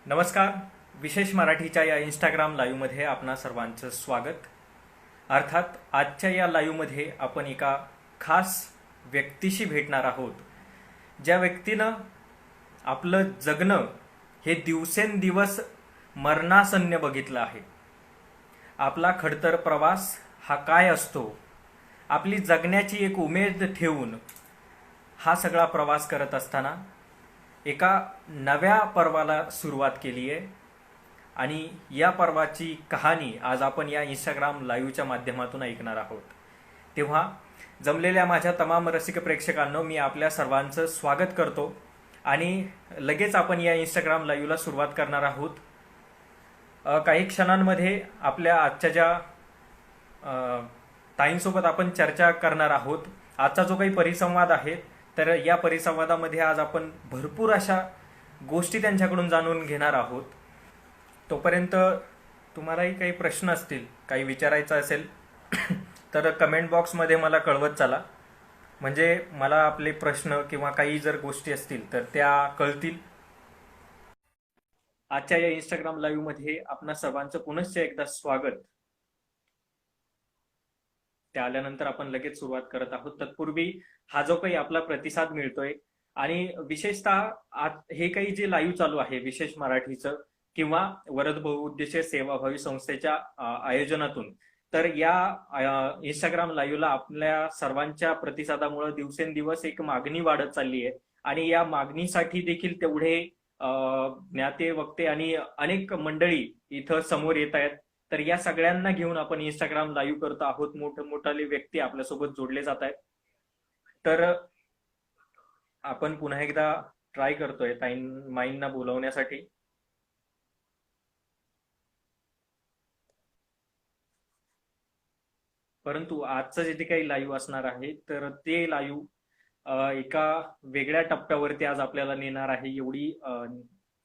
नमस्कार. विशेष मराठीच्या या इंस्टाग्राम लाईव्हमध्ये आपणा सर्वांचं स्वागत. अर्थात आजच्या या लाईव्हमध्ये आपण एका खास व्यक्तीशी भेटणार आहोत, ज्या व्यक्तीनं आपलं जगणं हे दिवसेंदिवस मरणासन्न बघितलं आहे. आपला खडतर प्रवास हा काय असतो, आपली जगण्याची एक उमेद ठेवून हा सगळा प्रवास करत असताना एका नव्या पर्वाला सुरुवात केली आहे आणि या पर्वाची कहाणी आज आपण या इंस्टाग्राम लाईव्हच्या माध्यमातून ऐकणार आहोत. तेव्हा जमलेल्या माझ्या तमाम रसिक प्रेक्षकांनो, मी आपल्या सर्वांचं स्वागत करतो आणि लगेच आपण या इंस्टाग्राम लाईव्हला सुरुवात करणार आहोत. काही क्षणांमध्ये आपल्या आजच्या ज्या ताईंसोबत आपण चर्चा करणार आहोत. आजचा जो काही परिसंवाद आहे, तर या परिसंवादामध्ये आज आपण भरपूर अशा गोष्टी त्यांच्याकडून जाणून घेणार आहोत. तोपर्यंत तुम्हालाही काही प्रश्न असतील, काही विचारायचं असेल तर कमेंट बॉक्समध्ये मला कळवत चला, म्हणजे मला आपले प्रश्न किंवा काही जर गोष्टी असतील तर त्या कळतील. आजच्या या इंस्टाग्राम लाईव्हमध्ये आपणा सर्वांचं पुनश्च एकदा स्वागत. त्या आल्यानंतर आपण लगेच सुरुवात करत आहोत. तत्पूर्वी हा जो काही आपला प्रतिसाद मिळतोय आणि विशेषतः हे काही जे लाईव्ह चालू आहे विशेष मराठीचं किंवा वरद बहुउद्देशीय सेवाभावी संस्थेच्या आयोजनातून, तर या इंस्टाग्राम लाईव्हला आपल्या सर्वांच्या प्रतिसादामुळे दिवसेंदिवस एक मागणी वाढत चालली आहे आणि या मागणीसाठी देखील तेवढे ज्ञाते वक्ते आणि अनेक मंडळी इथं समोर येत आहेत. तर या सगळ्यांना घेऊन आपण इंस्टाग्राम लाईव्ह करत आहोत. मोठमोठाले व्यक्ती आपल्यासोबत जोडले जात आहेत. तर आपण पुन्हा एकदा ट्राय करतोय माईंना बोलवण्यासाठी. परंतु आजचं जे काही लाईव्ह असणार आहे, तर ते लाईव्ह एका वेगळ्या टप्प्यावरती आज आपल्याला नेणार आहे, एवढी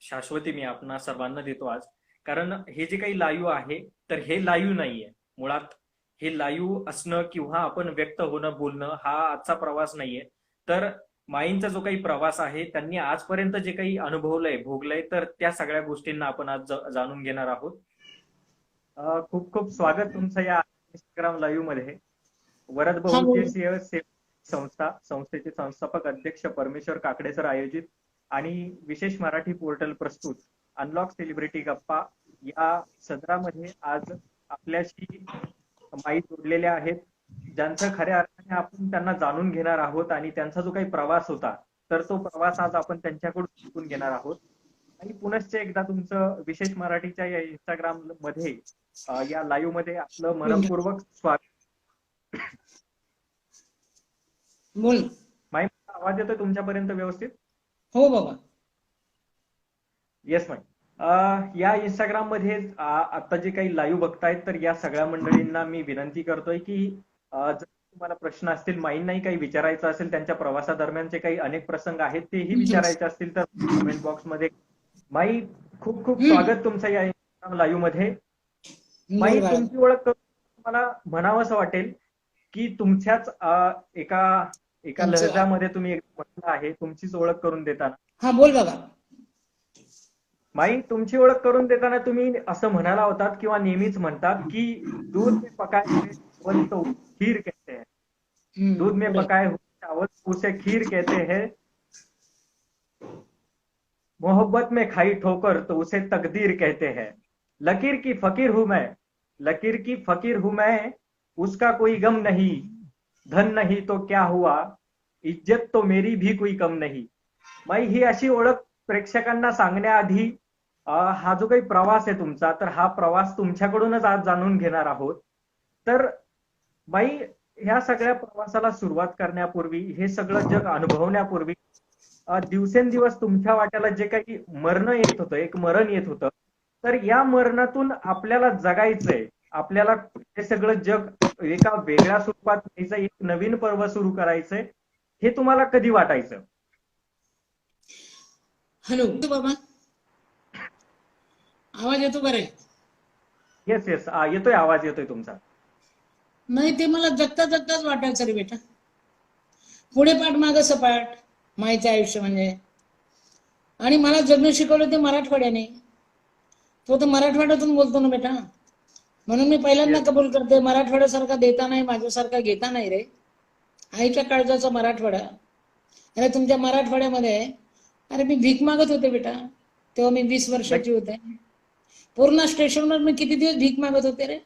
शाश्वती मी आपणा सर्वांना देतो आज. कारण हे जे काही लाईव्ह आहे, तर हे लाईव्ह नाहीये. मुळात हे लाईव्ह असणं किंवा आपण व्यक्त होणं, बोलणं हा आजचा प्रवास नाहीये. तर माईंचा जो काही प्रवास आहे, त्यांनी आजपर्यंत जे काही अनुभवलंय, भोगलंय, तर त्या सगळ्या गोष्टींना आपण आज जाणून घेणार आहोत. खूप खूप स्वागत तुमचं या इंस्टाग्राम लाईव्ह मध्ये. वरद बहुउद्देशीय संस्थेचे संस्थापक अध्यक्ष परमेश्वर काकडे सर आयोजित आणि विशेष मराठी पोर्टल प्रस्तुत अनलॉक सेलिब्रिटी गप्पा या सदरामध्ये आज आपल्याशी माई जोडलेल्या आहेत, ज्यांचं खऱ्या अर्थाने आपण त्यांना जाणून घेणार आहोत आणि त्यांचा जो काही प्रवास होता, तर तो प्रवास आज आपण त्यांच्याकडून शिकून घेणार आहोत. आणि पुनश्च एकदा तुमचं विशेष मराठीच्या या इंस्टाग्राम मध्ये या लाईव्ह मध्ये आपलं मनपूर्वक स्वागत. बोल. माई, आवाज येतोय तुमच्यापर्यंत व्यवस्थित? हो बाबा. Yes my. या इंस्टाग्राम मध्ये आता जे काही लाईव्ह बघतायत, तर या सगळ्या मंडळींना मी विनंती करतोय की जर तुम्हाला प्रश्न असतील, माईंनाही काही विचारायचं असेल, त्यांच्या प्रवासादरम्यानचे काही अनेक प्रसंग आहेत तेही विचारायचे असतील, तर कमेंट बॉक्स मध्ये. माई, खूप खूप स्वागत तुमचं या इंस्टाग्राम लाईव्ह मध्ये. माई, तुमची ओळख मला म्हणावं असं वाटेल की तुमच्याच एका लहजामध्ये तुम्ही म्हटलं आहे, तुमचीच ओळख करून देताना. हा बोल बाबा. माई, तुमची ओळख करून देताना तुम्ही असं म्हणाला होतात किंवा नेहमीच म्हणतात की दूध में पकाए हुए चावल तो खीर कहते हैं, दूध में पकाए हुए चावल उसे खीर कहते हैं, मोहब्बत में खाई ठोकर तो उसे तकदीर कहते हैं, लकीर की फकीर हूं मैं, लकीर की फकीर हूं मैं, उसका कोई गम नहीं, धन नहीं तो क्या हुआ, इज्जत तो मेरी भी कोई कम नहीं. माई, ही अशी ओळख प्रेक्षकांना सांगण्याआधी हा जो काही प्रवास आहे तुमचा, तर हा प्रवास तुमच्याकडूनच आज जाणून घेणार आहोत. तर बाई, ह्या सगळ्या प्रवासाला सुरुवात करण्यापूर्वी, हे सगळं जग अनुभवण्यापूर्वी, दिवसेंदिवस तुमच्या वाट्याला जे काही मरण येत होतं, एक मरण येत होतं, तर या मरणातून आपल्याला जगायचंय, आपल्याला हे सगळं जग एका वेगळ्या स्वरूपात न्यायचं, एक नवीन पर्व सुरू करायचंय, हे तुम्हाला कधी वाटायचं? हॅलो बाबा, आवाज येतो का रे? येस येस, येतोय, आवाज येतोय तुमचा. नाही, ते मला जगता जगताच वाटायचं रे बेटा. पुढे पाठ मागं सपाट माईचं आयुष्य म्हणजे. आणि मला जगणं शिकवलं ते मराठवाड्याने. तो तर मराठवाड्यातून बोलतो ना बेटा. म्हणून मी पहिल्यांदा Yes. कबूल करते, मराठवाड्यासारखा देता नाही, माझ्यासारखा घेता नाही रे. आईच्या काळजाचा मराठवाडा. अरे तुमच्या मराठवाड्यामध्ये, अरे मी भीक मागत होते बेटा, तेव्हा मी 20 वर्षाची होते. पूर्ण स्टेशनवर मी किती दिवस भीक मागत होते रे.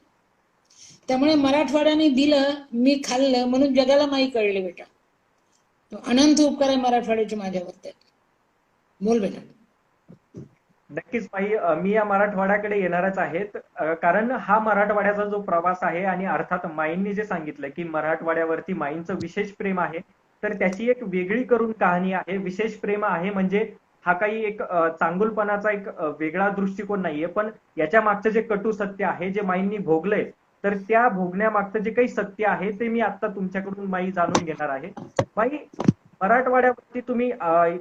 त्यामुळे मराठवाड्याने दिलं, मी खाल्लं, म्हणून जगाला माई कळले बेटा. तो अनंत उपकार आहे मराठवाड्याचे माझ्यावर. बोल बेटा. नक्कीच माई, मी या मराठवाड्याकडे येणारच आहेत, कारण हा मराठवाड्याचा जो प्रवास आहे, आणि अर्थात माईंनी जे सांगितलं की मराठवाड्यावरती माईंचं विशेष प्रेम आहे, तर त्याची एक वेगळी करून कहाणी आहे. विशेष प्रेम आहे म्हणजे हा काही एक चांगुलपणाचा एक वेगळा दृष्टिकोन नाहीये, पण याच्या मागचं जे कटू सत्य आहे, जे माईंनी भोगलंय, तर त्या भोगण्यामागचं जे काही सत्य आहे ते मी आता तुमच्याकडून माई जाणून घेणार आहे. माई, मराठवाड्यावरती तुम्ही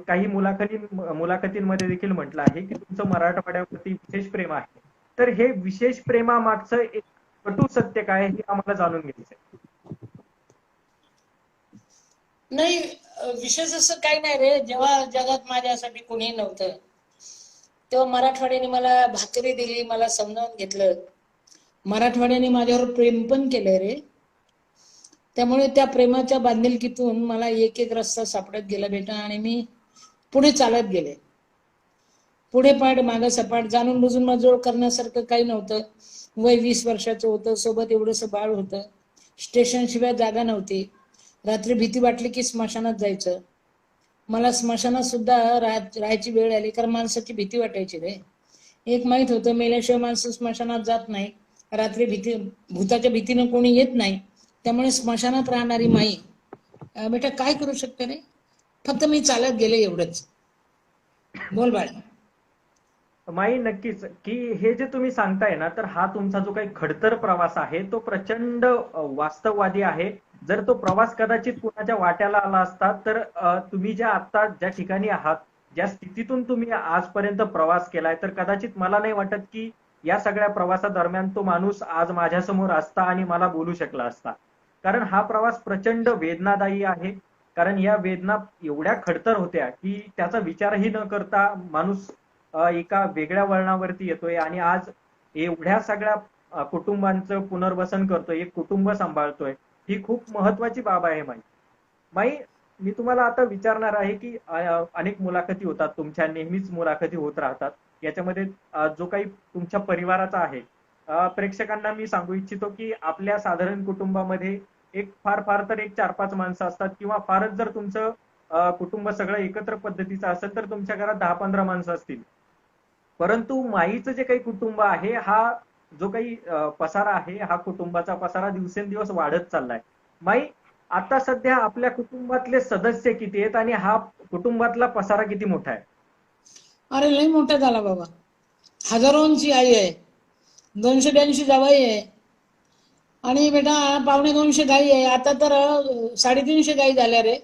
काही मुलाखतींमध्ये देखील म्हटलं आहे की तुमचं मराठवाड्यावरती विशेष प्रेम आहे. तर हे विशेष प्रेमामागचं एक कटू सत्य काय हे आम्हाला जाणून घ्यायचंय. नाही, विशेष असं काही नाही रे. जेव्हा जगात माझ्यासाठी कोणी नव्हतं, तेव्हा मराठवाड्याने मला भाकरी दिली, मला समजावून घेतलं. मराठवाड्याने माझ्यावर प्रेम पण केलं रे. त्यामुळे त्या प्रेमाच्या बांधिलकीतून मला एक एक रस्ता सापडत गेला बेटा, आणि मी पुढे चालत गेले. पुढे पाठ मागं सपाट, जाणून बुजून मजोड करण्यासारखं काही नव्हतं. वय 20 वर्षाचं होतं, सोबत एवढंसं बाळ होतं, स्टेशन शिवाय जागा नव्हती. रात्री भीती वाटली की स्मशानात जायचं. मला स्मशानात सुद्धा राहायची वेळ आली, कारण माणसाची भीती वाटायची रे. एक माहित होतं, मेल्याशिवाय माणसं स्मशानात जात नाही. रात्री भूताच्या भीतीनं कोणी येत नाही. त्यामुळे स्मशानात राहणारी माई बेटा काय करू शकते रे. फक्त मी चालत गेले एवढंच. बोल बाळा. माई, नक्कीच की हे जे तुम्ही सांगताय ना, तर हा तुमचा जो काही खडतर प्रवास आहे तो प्रचंड वास्तववादी आहे. जर तो प्रवास कदाचित कुणाच्या वाट्याला आला असता, तर तुम्ही ज्या ठिकाणी आहात, ज्या स्थितीतून तुम्ही आजपर्यंत प्रवास केलाय, तर कदाचित मला नाही वाटत की या सगळ्या प्रवासादरम्यान तो माणूस आज माझ्यासमोर असता आणि मला बोलू शकला असता. कारण हा प्रवास प्रचंड वेदनादायी आहे. कारण या वेदना एवढ्या खडतर होत्या की त्याचा विचारही न करता माणूस एका वेगळ्या वळणावरती येतोय, आणि आज एवढ्या सगळ्या कुटुंबांचं पुनर्वसन करतोय, एक कुटुंब सांभाळतोय. ही खूप महत्वाची बाब आहे माई. माई, मी तुम्हाला आता विचारणार आहे की अनेक मुलाखती होतात तुमच्या, नेहमीच मुलाखती होत राहतात. याच्यामध्ये जो काही तुमच्या परिवाराचा आहे, प्रेक्षकांना मी सांगू इच्छितो की आपल्या साधारण कुटुंबामध्ये एक फार फार तर एक 4-5 माणसं असतात, किंवा फारच जर तुमचं कुटुंब सगळं एकत्र पद्धतीचं असेल तर तुमच्या घरात 10-15 माणसं असतील. परंतु माईचं जे काही कुटुंब आहे, हा जो काही पसारा आहे, हा कुटुंबाचा पसारा दिवसेंदिवस वाढत चाललाय. माई, आता सध्या आपल्या कुटुंबातले सदस्य किती आहेत आणि हा कुटुंबातला पसारा किती मोठा आहे? अरे लई मोठा झाला बाबा. हजारोंची आई आहे, 282 जावाई आहे, आणि बेटा 250 गाई आहे. आता तर 350 गाई झाल्या रे.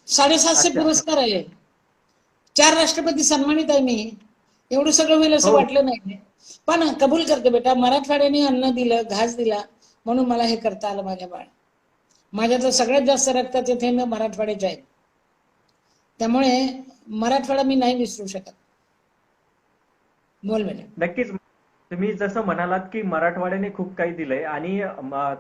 750 अच्छा. पुरस्कार आहे. 4 राष्ट्रपती सन्मानित आहे मी. एवढं सगळं होईल असं हो. वाटलं नाही. पण कबूल करते बेटा, मराठवाड्याने अन्न दिलं, घास दिला, म्हणून मला हे करता आलं माझ्या बाळ. माझ्यात सगळ्यात जास्त रक्ताचे थेंब मराठवाड्याचे आहेत. त्यामुळे मराठवाडा मी नाही विसरू शकत. बोल बेटा. नक्कीच. तुम्ही जसं म्हणालात की मराठवाड्याने खूप काही दिलंय, आणि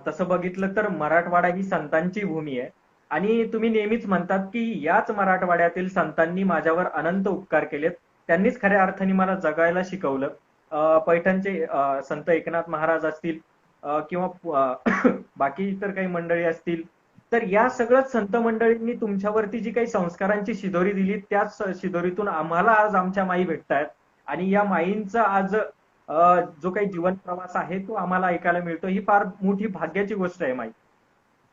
तसं बघितलं तर मराठवाडा ही संतांची भूमी आहे. आणि तुम्ही नेहमीच म्हणतात की याच मराठवाड्यातील संतांनी माझ्यावर अनंत उपकार केलेत, त्यांनीच खऱ्या अर्थाने मला जगायला शिकवलं. पैठणचे संत एकनाथ महाराज असतील, किंवा बाकी इतर काही मंडळी असतील, तर या सगळ्याच संत मंडळींनी तुमच्यावरती जी काही संस्कारांची शिदोरी दिली, त्याच शिदोरीतून आम्हाला आज आमच्या माई भेटतायत. आणि या माईंचा आज जो काही जीवन प्रवास आहे तो आम्हाला ऐकायला मिळतो. ही फार मोठी भाग्याची गोष्ट आहे माई.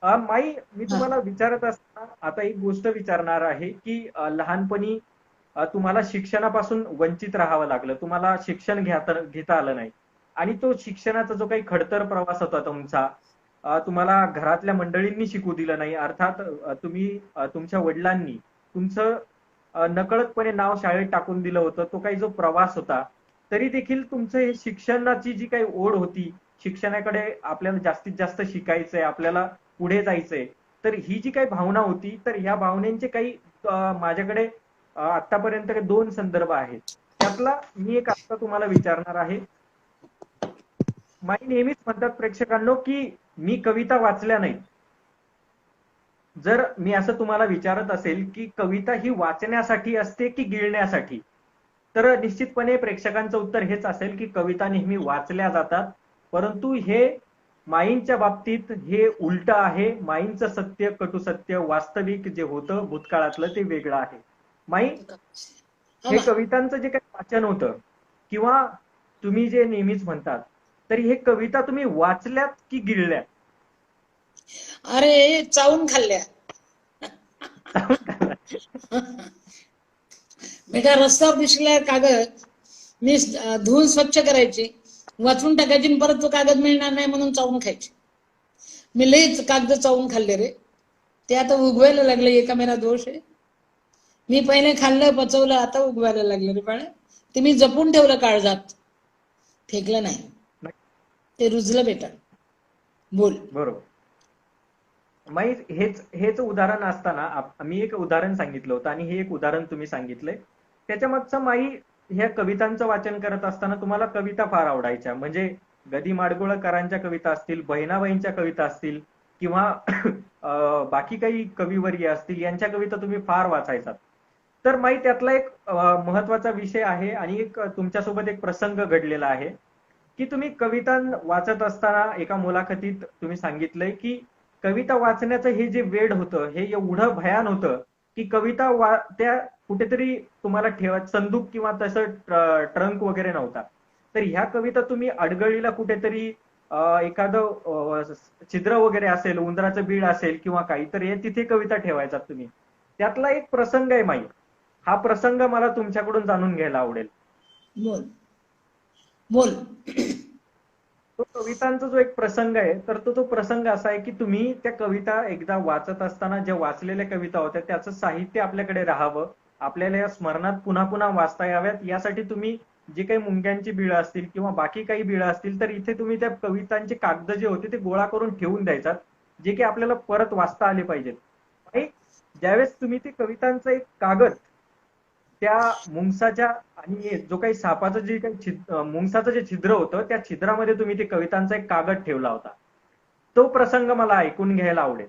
माई, मी तुम्हाला विचारत असताना आता एक गोष्ट विचारणार आहे की लहानपणी तुम्हाला शिक्षणापासून वंचित राहावं लागलं, तुम्हाला शिक्षण घेता आलं नाही, आणि तो शिक्षणाचा जो काही खडतर प्रवास होता तुमचा, तुम्हाला घरातल्या मंडळींनी शिकू दिलं नाही. अर्थात तुम्ही तुमच्या वडिलांनी तुमचं नकळतपणे नाव शाळेत टाकून दिलं होतं. तो काही जो प्रवास होता, तरी देखील तुमचं हे शिक्षणाची जी काही ओढ होती, शिक्षणाकडे आपल्याला जास्तीत जास्त शिकायचंय, आपल्याला पुढे जायचंय, तर ही जी काही भावना होती, तर ह्या भावनेचे काही माझ्याकडे आतापर्यंत 2 संदर्भ आहेत. त्यातला मी एक आता तुम्हाला विचारणार आहे माई नेहमीच म्हणतात प्रेक्षकांनो की मी कविता वाचल्या नाहीत. जर मी असं तुम्हाला विचारत असेल की कविता ही वाचण्यासाठी असते की गिळण्यासाठी, तर निश्चितपणे प्रेक्षकांचं उत्तर हेच असेल की कविता नेहमी वाचल्या जातात. परंतु हे माईंच्या बाबतीत हे उलट आहे. माईंचं सत्य, कटुसत्य, वास्तविक जे होतं भूतकाळातलं ते वेगळं आहे. माई, हा हे बा. कवितांचं जे काही वाचन होतं किंवा तुम्ही जे नेहमीच म्हणतात, तरी हे कविता तुम्ही वाचल्यात की गिळल्यात? अरे चावून खाल्ल्या. बेटा रस्त्यावर दिसलेला कागद मी धुवून स्वच्छ करायची, वाचून टाकायची आणि परत तो कागद मिळणार नाही म्हणून चावून खायची. मी लईच कागद चावून खाल्ले रे. ते आता उगवायला लागले. एका मेरा दोष आहे. मी पहिले खाल्लं पचवलं, आता उगवायला लागले रे बाळा. ते मी जपून ठेवलं काळजात, फेकलं नाही. ते रुजलं बेटा. बोल. बरोबर. माई, हेच उदाहरण असताना मी एक उदाहरण सांगितलं होतं आणि हे एक उदाहरण तुम्ही सांगितलंय. त्याच्या मागचं माई, ह्या कवितांचं वाचन करत असताना तुम्हाला कविता फार आवडायच्या. म्हणजे गदी माडगुळकरांच्या कविता असतील, बहिणाबाईंच्या कविता असतील किंवा बाकी काही कविवर्य असतील, यांच्या कविता तुम्ही फार वाचायचात. तर माई, त्यातला एक महत्वाचा विषय आहे आणि एक तुमच्यासोबत एक प्रसंग घडलेला आहे की तुम्ही कविता वाचत असताना एका मुलाखतीत तुम्ही सांगितलंय की कविता वाचण्याचं हे जे वेड होतं हे एवढं भयान होतं की कविता त्या कुठेतरी तुम्हाला ठेवत संदूक किंवा तसं ट्रंक वगैरे नव्हता. तर ह्या कविता तुम्ही अडगळीला कुठेतरी एखादं छिद्र वगैरे असेल, उंदराचं बीड असेल किंवा काहीतरी, तिथे कविता ठेवायचा तुम्ही. त्यातला एक प्रसंग आहे माई. हा प्रसंग मला तुमच्याकडून जाणून घ्यायला आवडेल. बोल बोल. तो कवितांचा जो एक प्रसंग आहे, तर तो प्रसंग असा आहे की तुम्ही त्या कविता एकदा वाचत असताना ज्या वाचलेल्या कविता होत्या त्याचं साहित्य आपल्याकडे राहावं, आपल्याला या स्मरणात पुन्हा पुन्हा वाचता याव्यात, यासाठी तुम्ही जे काही मुंग्यांची बिळं असतील किंवा बाकी काही बिळं असतील तर इथे तुम्ही त्या कवितांचे कागद जे होते ते गोळा करून ठेवून द्यायचात, जे की आपल्याला परत वाचता आले पाहिजेत. आणि ज्यावेळेस तुम्ही ते कवितांचा एक कागद त्या मुंगसाच्या आणि जो काही सापाचं जे काही मुंगसाचं जे छिद्र होतं त्या छिद्रामध्ये तुम्ही ते कवितांचा एक कागद ठेवला होता. तो प्रसंग मला ऐकून घ्यायला आवडेल.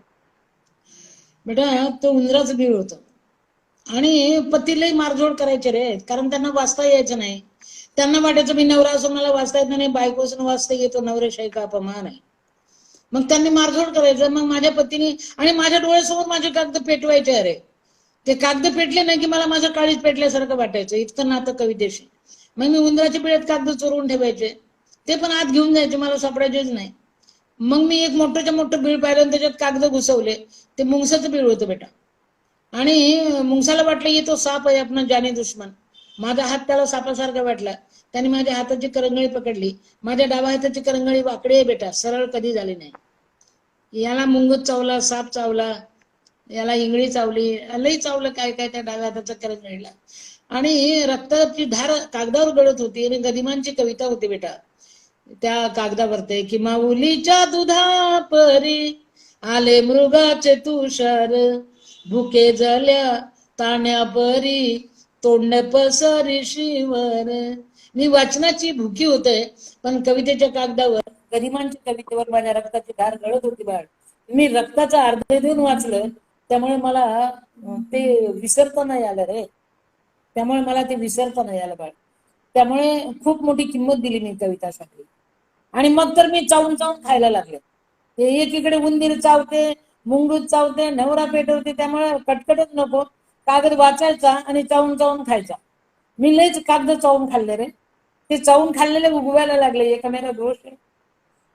बेटा तो उंदराचं बीळ होतं आणि पतीलाही मारझोड करायचे रे, कारण त्यांना वाचता यायचं नाही. त्यांना वाटायचं मी नवरा असून मला वाचता येत नाही, बायको असून वाचता येतो, नवऱ्याशाही का अपमान आहे. मग त्यांनी मारझोड करायचं. मग माझ्या पतीने आणि माझ्या डोळ्यासमोर माझे कागद पेटवायचे. अरे ते कागद पेटले नाही की मला माझं काळीच पेटल्यासारखं वाटायचं. इतकं नातं कवितेशी. मग मी उंदराच्या बिळात कागद चोरून ठेवायचे, ते पण आत घेऊन जायचे, मला सापडायचेच नाही. मग मी एक मोठ्याच्या मोठं बीळ पाहिलं आणि त्याच्यात कागद घुसवले. ते मुंगसाचं बीळ होतं बेटा. आणि मुंगसाला वाटलं ये तो साप आहे आपला जाने दुश्मन. माझा हात त्याला सापासारखा वाटला. त्याने माझ्या हाताची करंगळी पकडली. माझ्या डाव्या हाताची करंगळी वाकडी आहे बेटा, सरळ कधी झाली नाही. याला मुंगूस चावला, साप चावला, याला इंगळी चावली, लई चावलं काय काय त्या डाव्या हाताचा करंगळीला. आणि रक्ताची धार कागदावर गळत होती आणि गदिमांची कविता होती बेटा त्या कागदावरती की माऊलीच्या दुधा परी आले मृगाचे तुषार, भुके झाल्या ताण्या परी तोंड पसरी शिवर. मी वाचनाची भुकी होते पण कवितेच्या कागदावर, गदिमांच्या कवितेवर माझ्या रक्ताची धार गळत होती बाळ. मी रक्ताचं अर्ध देऊन वाचलं, त्यामुळे मला ते विसरता नाही आलं रे. त्यामुळे मला ते विसरता नाही आलं बाळ. त्यामुळे खूप मोठी किंमत दिली मी कवितासाठी. आणि मग तर मी चावून चावून खायला लागले. ते एकीकडे उंदीर चावते, मुंगूस चावते, नवरा पेटवते, त्यामुळे कटकटच नको. कागद वाचायचा आणि चावून चावून खायचा. मी लयच कागद चावून खाल्ले रे. ते चावून खाल्लेले उगवायला लागले. एका मेरा दोष आहे.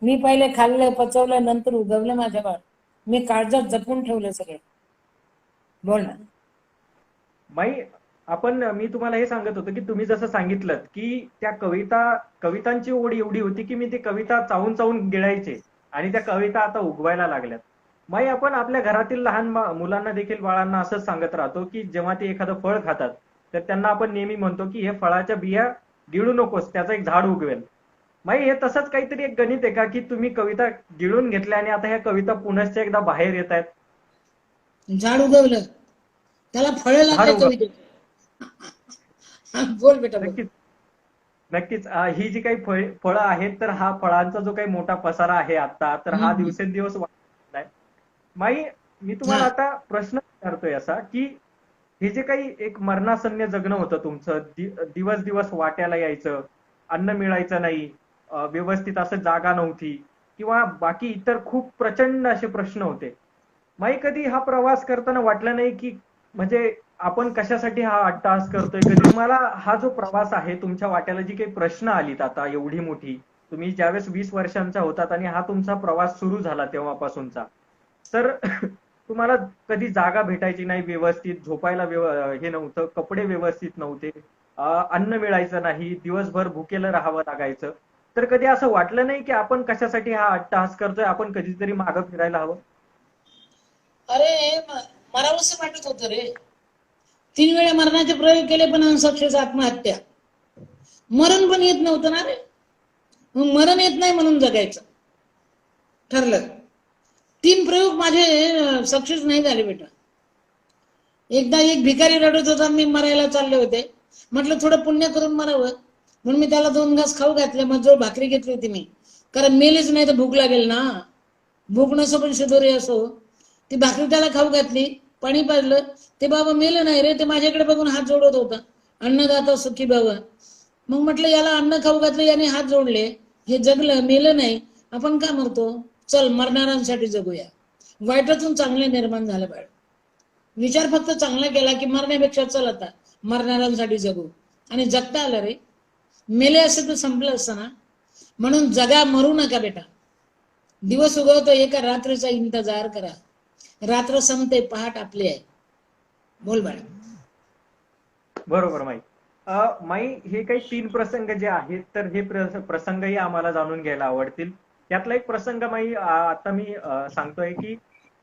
मी पहिले खाल्लं पचवलं नंतर उगवलं माझ्या बाळ. मी काळजात जपून ठेवलं सगळं. बोल ना. माई, मी तुम्हाला हे सांगत होतो की तुम्ही जसं सांगितलं की त्या कवितांची ओढ एवढी होती की मी ते कविता चावून चावून गिळायचे आणि त्या कविता आता उगवायला लागल्यात. माई, आपण आपल्या घरातील लहान मुलांना देखील, बाळांना असंच सांगत राहतो की जेव्हा ते एखादं फळ खातात तर त्यांना आपण नेहमी म्हणतो की हे फळाच्या बिया गिळू नकोस, त्याचं एक झाड उगवेल. माई, हे तसंच काहीतरी एक गणित आहे का की तुम्ही कविता गिळून घेतल्या आणि आता ह्या कविता पुनश्च एकदा बाहेर येत आहेत? झाड उगवलं, त्याला फळं झाड लागले उगव कवितेचे. बोल बेटा बोल. नक्कीच. नक्कीच. ही जी काही फळं आहेत, तर हा फळांचा जो काही मोठा पसारा आहे आता, तर हा हम्म. दिवसेंदिवस वाढत आहे. माई, मी हा. तुम्हाला आता प्रश्न विचारतोय असा, की हे जे काही एक मरणासन्न जगणं होतं तुमचं, दिवस दिवस वाट्याला यायचं, अन्न मिळायचं नाही, व्यवस्थित असं जागा नव्हती, किंवा बाकी इतर खूप प्रचंड असे प्रश्न होते. माई, कधी हा प्रवास करताना वाटलं नाही की म्हणजे आपण कशासाठी हा 8 तास करतोय? कधी तुम्हाला हा जो प्रवास आहे, तुमच्या वाट्याला जी काही प्रश्न आलीत आता एवढी मोठी, तुम्ही ज्यावेळेस 20 वर्षांचा होतात आणि हा तुमचा प्रवास सुरू झाला तेव्हापासूनचा, तर तुम्हाला कधी जागा भेटायची नाही व्यवस्थित, झोपायला हे नव्हतं, कपडे व्यवस्थित नव्हते, अन्न मिळायचं नाही, दिवसभर भुकेलं राहावं लागायचं, तर कधी असं वाटलं नाही की आपण कशासाठी हा 8 तास करतोय, आपण कधीतरी मागं फिरायला हवं? अरे मरावंसं वाटत होतं रे. 3 वेळा मरणाचे प्रयोग केले पण अनसक्सेस, आत्महत्या. मरण पण येत नव्हतं ना रे. मग मरण येत नाही म्हणून जगायचं ठरलं. 3 प्रयोग माझे सक्सेस नाही झाले बेटा. एकदा एक भिकारी रडत होता, मी मरायला चालले होते. म्हटलं थोडं पुण्य करून मरावं म्हणून मी त्याला 2 घास खाऊ घातले. मग जो भाकरी घेतली होती मी, कारण मेलेच नाही तर भूक लागेल ना. भूक नसो पण शिदोरी असो, ती भाकरी त्याला खाऊ घातली, पाणी पाजलं. ते बाबा मेलं नाही रे, ते माझ्याकडे बघून हात जोडत होता, अन्नदाता सुखी बाबा. मग म्हटलं याला अन्न खाऊ घातलं, याने हात जोडले, हे जगलं, मेलं नाही, आपण का मरतो? चल मरणाऱ्यांसाठी जगूया. वाईटातून चांगले निर्माण झालं बाळ. विचार फक्त चांगला केला की मरण्यापेक्षा चल आता मरणाऱ्यांसाठी जगू, आणि जगता आलं रे. मेले असे तर संपलं असतं ना. म्हणून जगा, मरू नका बेटा. दिवस उगवतो, एका रात्रीचा इंतजार करा. रात्र संपते, पहाट आपली आहे. बोल बाळा. बरोबर माई. माई, हे काही 3 प्रसंग जे आहेत, तर हे प्रसंगही आम्हाला जाणून घ्यायला आवडतील. त्यातला एक प्रसंग माई आता मी सांगतोय की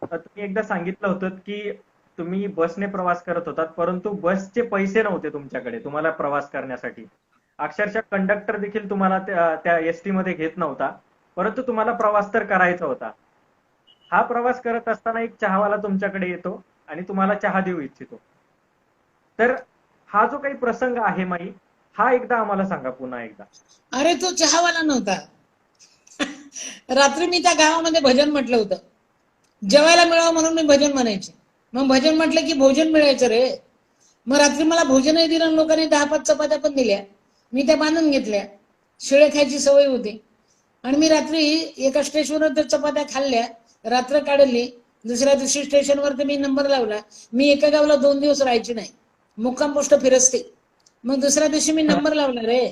तुम्ही एकदा सांगितलं होतं की तुम्ही बसने प्रवास करत होतात, परंतु बसचे पैसे नव्हते तुमच्याकडे तुम्हाला प्रवास करण्यासाठी. अक्षरशः कंडक्टर देखील तुम्हाला त्या एसटी मध्ये घेत नव्हता, परंतु तुम्हाला प्रवास तर करायचा होता. हा प्रवास करत असताना एक चहावाला तुमच्याकडे येतो आणि तुम्हाला चहा देऊ इच्छितो. तर हा जो काही प्रसंग आहे माई, हा एकदा आम्हाला सांगा पुन्हा एकदा. अरे तो चहावाला नव्हता. रात्री मी त्या गावामध्ये भजन म्हटलं होतं, जेवायला मिळावं म्हणून मी भजन म्हणायचे. मग भजन म्हटलं की भोजन मिळायचं रे. मग रात्री मला भोजनही दिलं, लोकांनी 10-5 चपात्या पण दिल्या, मी त्या बांधून घेतल्या. शिळे खायची सवय होती. आणि मी रात्री एका स्टेशनवर त्या चपात्या खाल्ल्या, रात्र काढली. दुसऱ्या दिवशी स्टेशनवर मी नंबर लावला. मी एका गावला 2 दिवस राहायची नाही, मुक्काम पोस्ट फिरस्ती. मग दुसऱ्या दिवशी मी नंबर लावला रे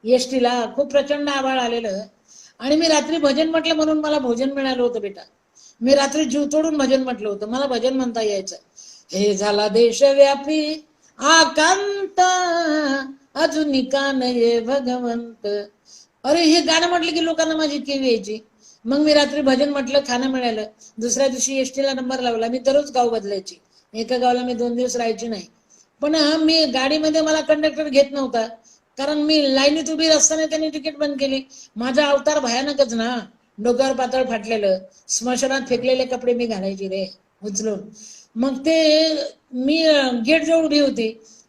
एसटीला. खूप प्रचंड आभाळ आलेलं, आणि मी रात्री भजन म्हटलं म्हणून मला भोजन मिळालं होतं बेटा. मी रात्री जीव तोडून भजन म्हटलं होतं, मला भजन म्हणता यायचं. हे झाला देशव्यापी आकांत, अजून का नये भगवंत. अरे हे गाणं म्हटलं की लोकांना माझी केवी यायची. मग मी रात्री भजन म्हटलं, खाणं मिळालं. दुसऱ्या दिवशी एसटीला नंबर लावला. मी दररोज गाव बदलायची, एका गावाला मी 2 दिवस राहायची नाही. पण मी गाडीमध्ये मला कंडक्टर घेत नव्हता, कारण मी लाईनीत उभी असताना त्यांनी तिकीट बंद केली. माझा अवतार भयानकच ना, डोक्यावर पातळ फाटलेलं, स्मशानात फेकलेले कपडे मी घालायची रे उचलून. मग ते मी गेट जवळ उभी होती,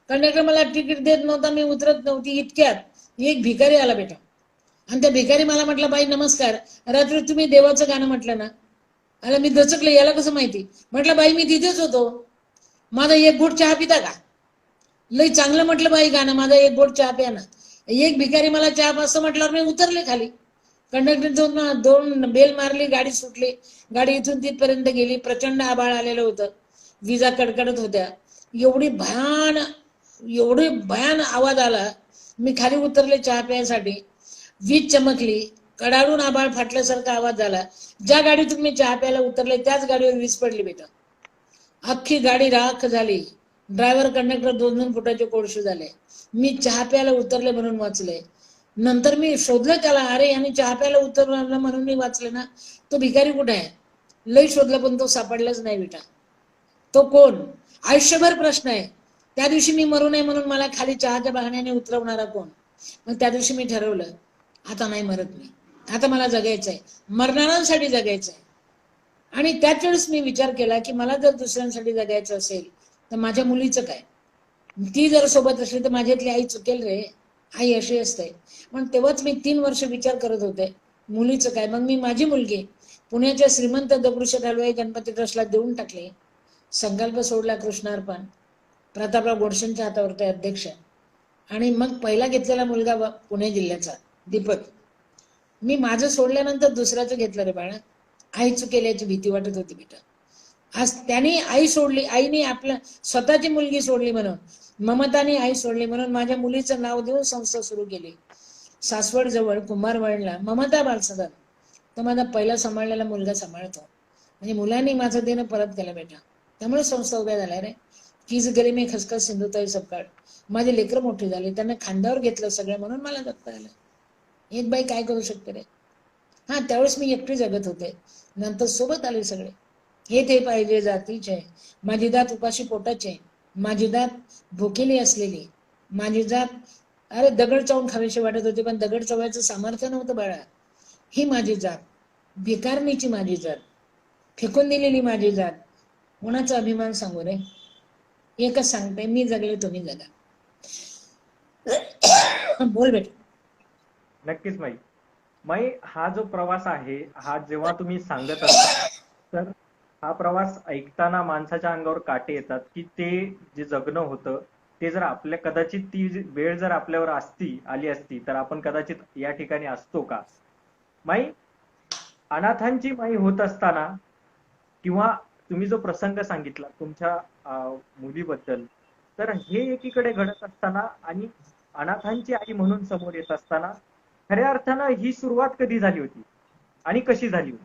कंडक्टर मला तिकीट देत नव्हता, मी उतरत नव्हती. इतक्यात एक भिकारी आला बेटा, आणि त्या भिकारी मला म्हटलं, बाई नमस्कार, रात्री तुम्ही देवाचं गाणं म्हटलं ना. आला मी दचकलं, याला कसं माहिती? म्हटलं बाई मी तिथेच होतो, माझा एक घोट चहा पिता का? लई चांगलं म्हटलं बाई गाणं, माझा एक घोट चहा प्या ना. एक भिकारी मला चहा पाचतं म्हटल्यावर मी उतरले खाली. कंडक्टर दोन बेल मारली, गाडी सुटली. गाडी इथून तिथपर्यंत गेली. प्रचंड आभाळ आलेलं होतं, विजा कडकडत होत्या. एवढी भयान आवाज आला. मी खाली उतरले चहा प्यायसाठी. वीज चमकली, कडाडून आभाळ फाटल्यासारखा आवाज झाला. ज्या गाडीतून मी चहा प्यायला उतरले त्याच गाडीवर वीज पडली बेटा. अख्खी गाडी राख झाली. ड्रायव्हर कंडक्टर 2-2 फुटाचे कोळशे झाले. मी चहा प्यायला उतरले म्हणून वाचले. नंतर मी शोधलं त्याला, अरे याने चहा प्यायला उतरलं म्हणून मी वाचले ना. तो भिकारी कुठे आहे? लई शोधलं पण तो सापडलाच नाही बेटा. तो कोण? आयुष्यभर प्रश्न आहे. त्या दिवशी मी मरू नये म्हणून मला खाली चहाच्या बहाण्याने उतरवणारा कोण? मग त्या दिवशी मी ठरवलं, आता नाही मरत मी, आता मला जगायचंय, मरणाऱ्यांसाठी जगायचंय. आणि त्याच वेळेस मी विचार केला की मला जर दुसऱ्यांसाठी जगायचं असेल तर माझ्या मुलीचं काय? ती जर सोबत असली तर माझ्यातली आई चुकेल रे. आई अशी असते. पण तेव्हाच मी 3 वर्ष विचार करत होते मुलीचं काय. मग मी माझी मुलगी पुण्याच्या श्रीमंत दगडूशेठ हलवाई गणपती ट्रस्टला देऊन टाकली. संकल्प सोडला कृष्णार्पण. प्रतापराव गोडसेंच्या हातावर ते अध्यक्ष. आणि मग पहिला घेतलेला मुलगा पुणे जिल्ह्याचा दीपक. मी माझं सोडल्यानंतर दुसऱ्याचं घेतलं रे बाळा. आई चुकेल याची भीती वाटत होती बेटा. आज त्याने आई सोडली, आईने आपल्या स्वतःची मुलगी सोडली म्हणून, ममताने आई सोडली म्हणून माझ्या मुलीचं नाव देऊन संस्था सुरू केली. सासवड जवळ कुंभारवाडला ममता बालसदन. तर माझा पहिला सांभाळलेला मुलगा सांभाळतो. म्हणजे मुलांनी माझं देणं परत केलं बेटा. त्यामुळे संस्था उभ्या झाल्या रे. कीच गरी मी खसखस सिंधुताई सपकाळ. माझे लेकरं मोठी झाली, त्यांना खांद्यावर घेतलं सगळं म्हणून मला जगता आलं. एक बाई काय करू शकते रे. हा, त्यावेळेस मी एकटी जगत होते, नंतर सोबत आले सगळे. हे ते पाहिजे जातीचे, माझी जात उपाशी पोटाचे, माझी जात भुकेली असलेली, माझी जात अरे दगड चावून खावीशी वाटत होती पण दगड चवायचं सामर्थ्य नव्हतं बाळा. ही माझी जात, भिकारनीची माझी जात, फेकून दिलेली माझी जात. कोणाचा अभिमान सांगू रे. एकच सांगते, मी जगले तुम्ही जगा. बोल बेटा. नक्कीच माई. माई, हा जो प्रवास आहे हा जेव्हा तुम्ही सांगत असता तर हा प्रवास ऐकताना माणसाच्या अंगावर काटे येतात की ते जे जगणं होतं ते जर आपल्या कदाचित ती वेळ जर आपल्यावर आली असती तर आपण कदाचित या ठिकाणी असतो का. माई, अनाथांची माई होत असताना किंवा तुम्ही जो प्रसंग सांगितला तुमच्या मुलीबद्दल, तर हे एकीकडे घडत असताना आणि अनाथांची आई म्हणून समोर येत असताना खऱ्या अर्थानं ही सुरुवात कधी झाली होती आणि कशी झाली होती.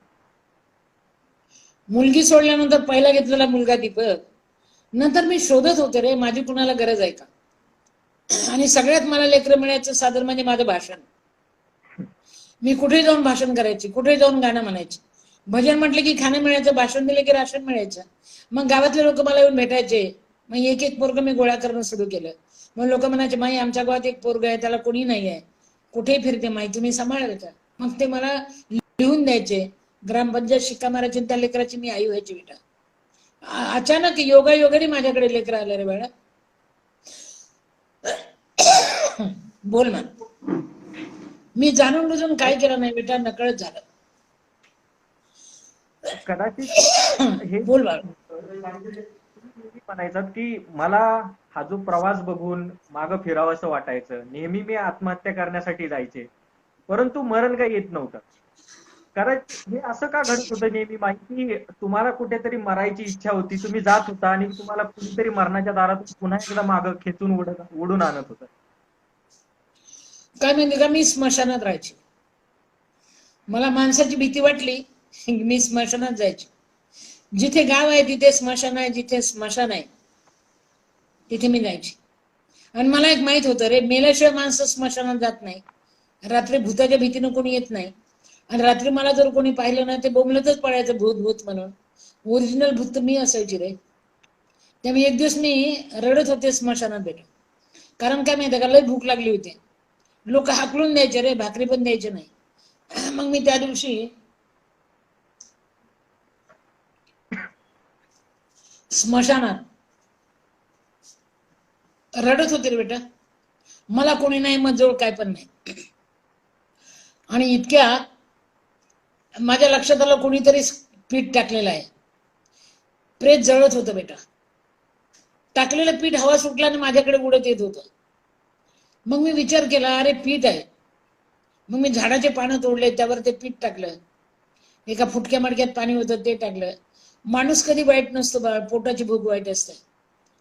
मुलगी सोडल्यानंतर पहिला घेतलेला मुलगा दीपक. नंतर मी शोधत होते रे माझी कुणाला गरज आहे का. आणि सगळ्यात मला लेकरं मिळायचं साधन म्हणजे माझं भाषण. मी कुठे जाऊन भाषण करायची, कुठे जाऊन गाणं म्हणायची. भजन म्हटलं की खाणं मिळायचं, भाषण दिलं की राशन मिळायचं. मग गावातले लोक मला येऊन भेटायचे. मग एक एक पोरग मी गोळा करणं सुरू केलं. मग लोक म्हणायचे, माई आमच्या गावात एक पोरग आहे, त्याला कोणी नाही आहे, कुठे फिरते माई, तुम्ही सांभाळाल का. मग ते मला लिहून द्यायचे. ग्रामपंचायत शिक्का मारायची, त्या लेकराची मी आई व्हायची बेटा. अचानक योगायोगाने माझ्याकडे लेकरं आलं रे बाळा. बोल ना. मी जाणून बुजून काय केलं नाही बेटा, नकळत झालं. कदाचित हे बोल बाळ. म्हणायचं की मला हा जो प्रवास बघून मागं फिरावं असं वाटायचं. नेहमी मी आत्महत्या करण्यासाठी जायचे, परंतु मरण काही येत नव्हतं. कारण हे असं का घडत होतं नेहमी माहिती, तुम्हाला कुठेतरी मरायची इच्छा होती, तुम्ही जात होता आणि तुम्हाला कुणीतरी मरणाच्या दारातून पुन्हा एकदा मागं खेचून ओढून आणत होतं. काय माहिती का, मी स्मशानात राहायची. मला माणसाची भीती वाटली, मी स्मशानात जायची. जिथे गाव आहे तिथे स्मशान आहे, जिथे स्मशान आहे तिथे मी जायची. आणि मला एक माहित होतं रे, मेल्याशिवाय माणसं स्मशानात जात नाही. रात्री भूताच्या भीतीनं कोणी येत नाही. आणि रात्री मला जर कोणी पाहिलं ना ते बोंबलतच पडायचं भूत भूत म्हणून. ओरिजिनल भूत मी असायची रे. त्यामुळे एक दिवस मी रडत होते स्मशानात बेटा. कारण काय माहिती का, लय भूक लागली होती. लोक हाकलून द्यायचे रे, भाकरी पण द्यायचे नाही. मग मी त्या दिवशी स्मशानात रडत होते रे बेटा. मला कोणी नाही, मग जवळ काय पण नाही. आणि इतक्या माझ्या लक्षात आलं कोणीतरी पीठ टाकलेलं आहे. प्रेत जळत होतं बेटा. टाकलेलं पीठ हवा सुटला आणि माझ्याकडे उडत येत होतं. मग मी विचार केला, अरे पीठ आहे. मग मी झाडाचे पानं तोडले, त्यावर ते पीठ टाकलं. एका फुटक्या मडक्यात पाणी होतं ते टाकलं. माणूस कधी वाईट नसतो बाळ, पोटाची भूक वाईट असते.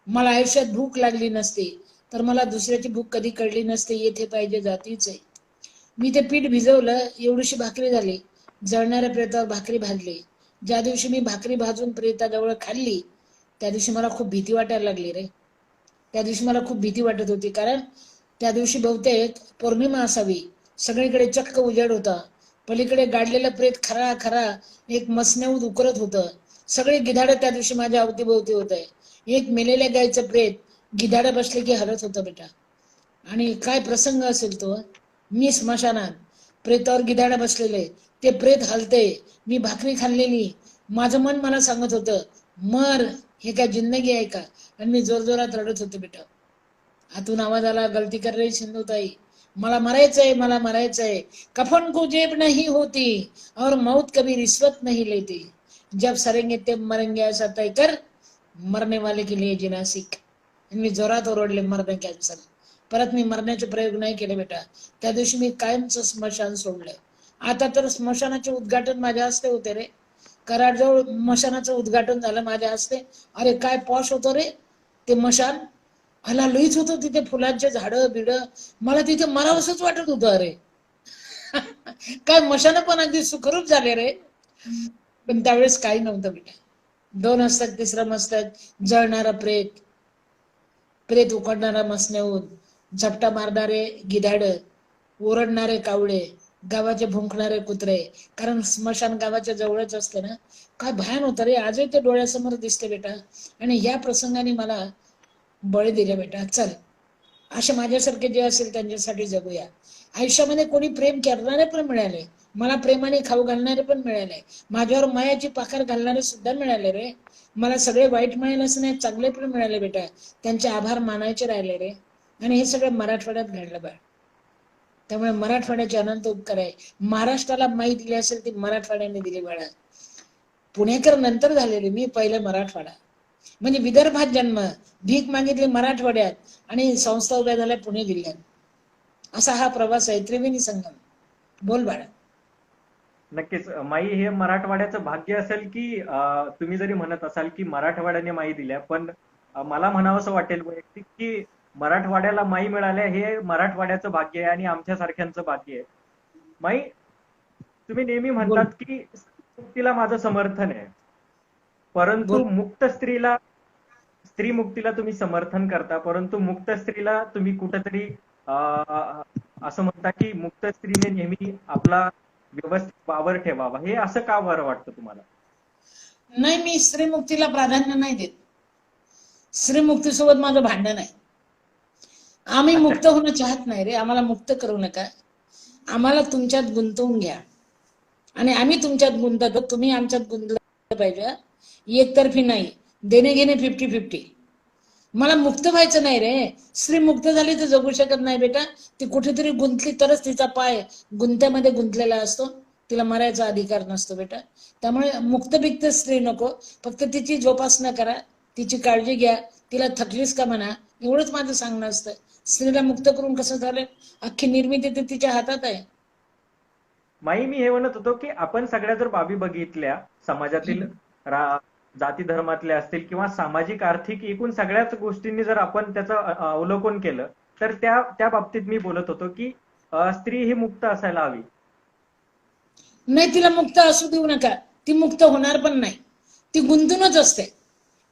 मला आयुष्यात भूक लागली नसती तर मला दुसऱ्याची भूक कधी कळली नसते. येथे पाहिजे जातीच आहे. मी ते पीठ भिजवलं, एवढीशी भाकरी झाली. जळणाऱ्या प्रेतावर भाकरी भाजली. ज्या दिवशी मी भाकरी भाजून प्रेताजवळ खाल्ली त्या दिवशी मला खूप भीती वाटायला लागली रे. त्या दिवशी मला खूप भीती वाटत होती. कारण त्या दिवशी बहुतेक पौर्णिमा असावी. सगळीकडे चक्क उजेड होता. पलीकडे गाडलेलं प्रेत खरा खरा एक मसनेऊत उकरत होतं. सगळे गिधाडं त्या दिवशी माझ्या अवतीभोवती होते. एक मेलेल्या गायचं प्रेत गिधाडं बसले की हलत होतं बेटा. आणि काय प्रसंग असेल तो. मी स्मशानात, प्रेतावर गिधाडं बसलेले, ते प्रेत हलते, मी भाकरी खाल्लेली. माझं मन मला सांगत होतं मर, हे काय जिंदगी आहे का. आणि मी जोरजोरात रडत होते बेटा. आतून आवाज आला, गलती कर रही सिंधुताई, मला मरायचंय, मला मरायचंय। कफन को जेब नहीं होती और मौत कभी रिश्वत नहीं लेती, जब सरेंगे तब मरेंगे ऐसा तय कर, मरने वाले के लिए जीना सीख। मी जोरात ओरडले, मरणे कॅन्सल। परत मी मरण्याचे प्रयोग नाही केले बेटा। त्या दिवशी मी कायमचं स्मशान सोडलंय। आता तर स्मशानाचे उद्घाटन माझ्या हस्ते होते रे। कराडजवळ स्मशानाचं उद्घाटन झालं माझ्या हस्ते। अरे काय पॉश होतं रे ते मशान। मला लईच होतं तिथे, फुलांचे झाडं बिड, मला तिथे मरावसंच वाटत होतं अरे। काय मशान पण अगदी सुखरूप झाले रे, पण त्यावेळेस काही नव्हतं बेटा। 2 असतात, तिसरं मस्तक, जळणारं प्रेत, प्रेत उकडणारा मसण्याहून, झपटा मारणारे गिधाड, ओरडणारे कावळे, गावाचे भुंकणारे कुत्रे, कारण स्मशान गावाच्या जवळच असते ना। काय भयान होतं रे, आजही ते डोळ्यासमोर दिसते बेटा। आणि या प्रसंगाने मला बळी दिले बेटा। चल, असे माझ्यासारखे जे असेल त्यांच्यासाठी जगूया। आयुष्यामध्ये कोणी प्रेम करणारे पण मिळाले, मला प्रेमाने खाऊ घालणारे पण मिळाले, माझ्यावर मायाची पाखर घालणारे सुद्धा मिळाले रे। मला सगळे वाईट मिळाले असं नाही, चांगले पण मिळाले बेटा। त्यांचे आभार मानायचे राहिले रे। आणि हे सगळं मराठवाड्यात घडलं बा। त्यामुळे मराठवाड्याचे अनंत उपकार आहे। महाराष्ट्राला माई दिली असेल ती मराठवाड्याने दिली बाळा। पुणेकर नंतर झालेले, मी पहिले मराठवाडा। म्हणजे विदर्भात जन्म, भीक मागितली मराठवाड्यात, आणि संस्था उभ्या झाल्या पुणे जिल्ह्यात। असा हा प्रवास आहे, त्रिवेणी संगम। बोल बाळा। नक्कीच माई हे मराठवाड्याचं भाग्य असेल की तुम्ही जरी म्हणत असाल की मराठवाड्याने माई दिल्या, पण मला म्हणावंसं वाटेल वैयक्तिक की मराठवाड्याला माई मिळाल्या हे मराठवाड्याचं भाग्य आहे आणि आमच्यासारख्यांचं भाग्य आहे। माई, तुम्ही नेहमी बोल म्हणतात की मुक्तीला माझं समर्थन आहे, बोल परंतु मुक्त स्त्रीला, स्त्री मुक्तीला तुम्ही समर्थन करता, परंतु मुक्त स्त्रीला तुम्ही कुठेतरी असं म्हणता की मुक्त स्त्रीने नेहमी आपला व्यवस्थित वावर ठेवावा, हे असं का बरं वाटतं तुम्हाला? नाही, मी स्त्रीमुक्तीला प्राधान्य नाही देत। स्त्रीमुक्तीसोबत माझं भांडण आहे। आम्ही अच्छा, मुक्त होणं चाहत नाही रे, आम्हाला मुक्त करू नका। आम्हाला तुमच्यात गुंतवून घ्या, आणि आम्ही तुमच्यात गुंततो, तुम्ही आमच्यात गुंतलं पाहिजे। एकतर्फी नाही, देणे घेणे 50-50। मला मुक्त व्हायचं नाही रे। स्त्री मुक्त झाली तर जगू शकत नाही बेटा। ती कुठेतरी गुंतली तरच तिचा पाय गुंत्यामध्ये गुंतलेला असतो, तिला मरायचा अधिकार नसतो बेटा। त्यामुळे मुक्त बिक्त स्त्री नको, फक्त तिची जोपासना करा, तिची काळजी घ्या, तिला थकलीस का म्हणा, एवढंच माझं सांगणं असतं। स्त्रीला मुक्त करून कसं झालं, अख्खी निर्मिती तर तिच्या हातात आहे। माई मी हे म्हणत होतो की आपण सगळ्या जर बाबी बघितल्या समाजातील, जाती धर्मातल्या असतील किंवा सामाजिक आर्थिक एकूण सगळ्याच गोष्टींनी जर आपण त्याचं अवलोकन केलं, तर त्या त्या बाबतीत मी बोलत होतो की स्त्री ही मुक्त असायला हवी। नाही, तिला मुक्त असू देऊ नका, ती मुक्त होणार पण नाही। ती गुंतूनच असते।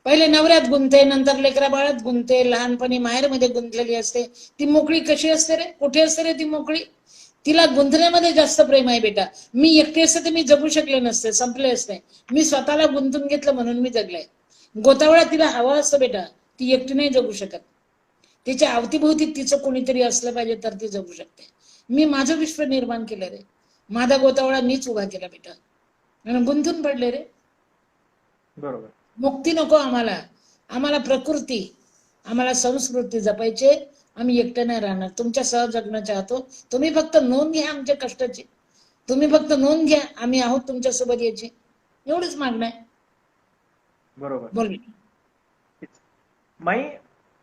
पहिले नवऱ्यात गुंते, नंतर लेकरा बाळात गुंते, लहानपणी माहेरमध्ये गुंतलेली असते। ती मोकळी कशी असते रे, कुठे असते रे ती मोकळी? तिला गुंतण्यामध्ये जास्त प्रेम आहे बेटा। मी एकटे असते तर मी जगू शकले नसते, संपले असते। मी स्वतःला गुंतून घेतलं म्हणून मी जगले। गोतावळा तिला हवा असतो बेटा, ती एकटी नाही जगू शकत। तिच्या अवतीभोवती तिचं कोणीतरी असलं पाहिजे तर ती जगू शकते। मी माझं विश्व निर्माण केलं रे, माझा गोतावळा मीच उभा केला बेटा, आणि गुंतून पडले रे। बरोबर। मुक्ती नको आम्हाला, आम्हाला प्रकृती, आम्हाला संस्कृती जपायचे। आम्ही एकटे नाही राहणार, तुमच्या सह जगणं चाहतो। तुम्ही फक्त नोंद घ्या आमच्या कष्टाची, तुम्ही फक्त नोंद घ्या, आम्ही आहोत तुमच्या सोबत याची, एवढंच मागणं आहे। बरोबर। बोल। माई,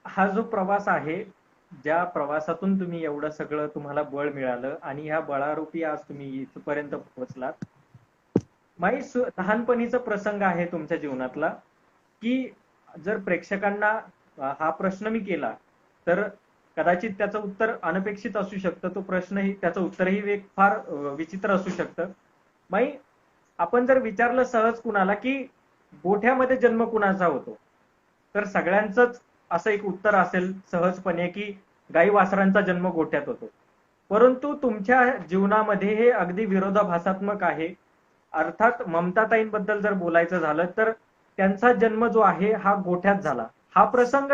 हा जो प्रवास आहे, ज्या प्रवासातून तुम्ही एवढं सगळं तुम्हाला बळ मिळालं आणि ह्या बळारूपी आज तुम्ही इथपर्यंत पोहोचलात। माई, लहानपणीचा प्रसंग आहे तुमच्या जीवनातला की जर प्रेक्षकांना हा प्रश्न मी केला तर कदाचित त्याचं उत्तर अनपेक्षित असू शकतं, तो प्रश्नही त्याचं उत्तरही एक फार विचित्र असू शकतं। माई, आपण जर विचारलं सहज कुणाला की गोठ्यामध्ये जन्म कुणाचा होतो, तर सगळ्यांचंच असं एक उत्तर असेल सहजपणे की गाई वासरांचा जन्म गोठ्यात होतो। परंतु तुमच्या जीवनामध्ये हे अगदी विरोधाभासात्मक आहे। अर्थात ममताताईंबद्दल जर बोलायचं झालं तर त्यांचा जन्म जो आहे हा गोठ्यात झाला। हा प्रसंग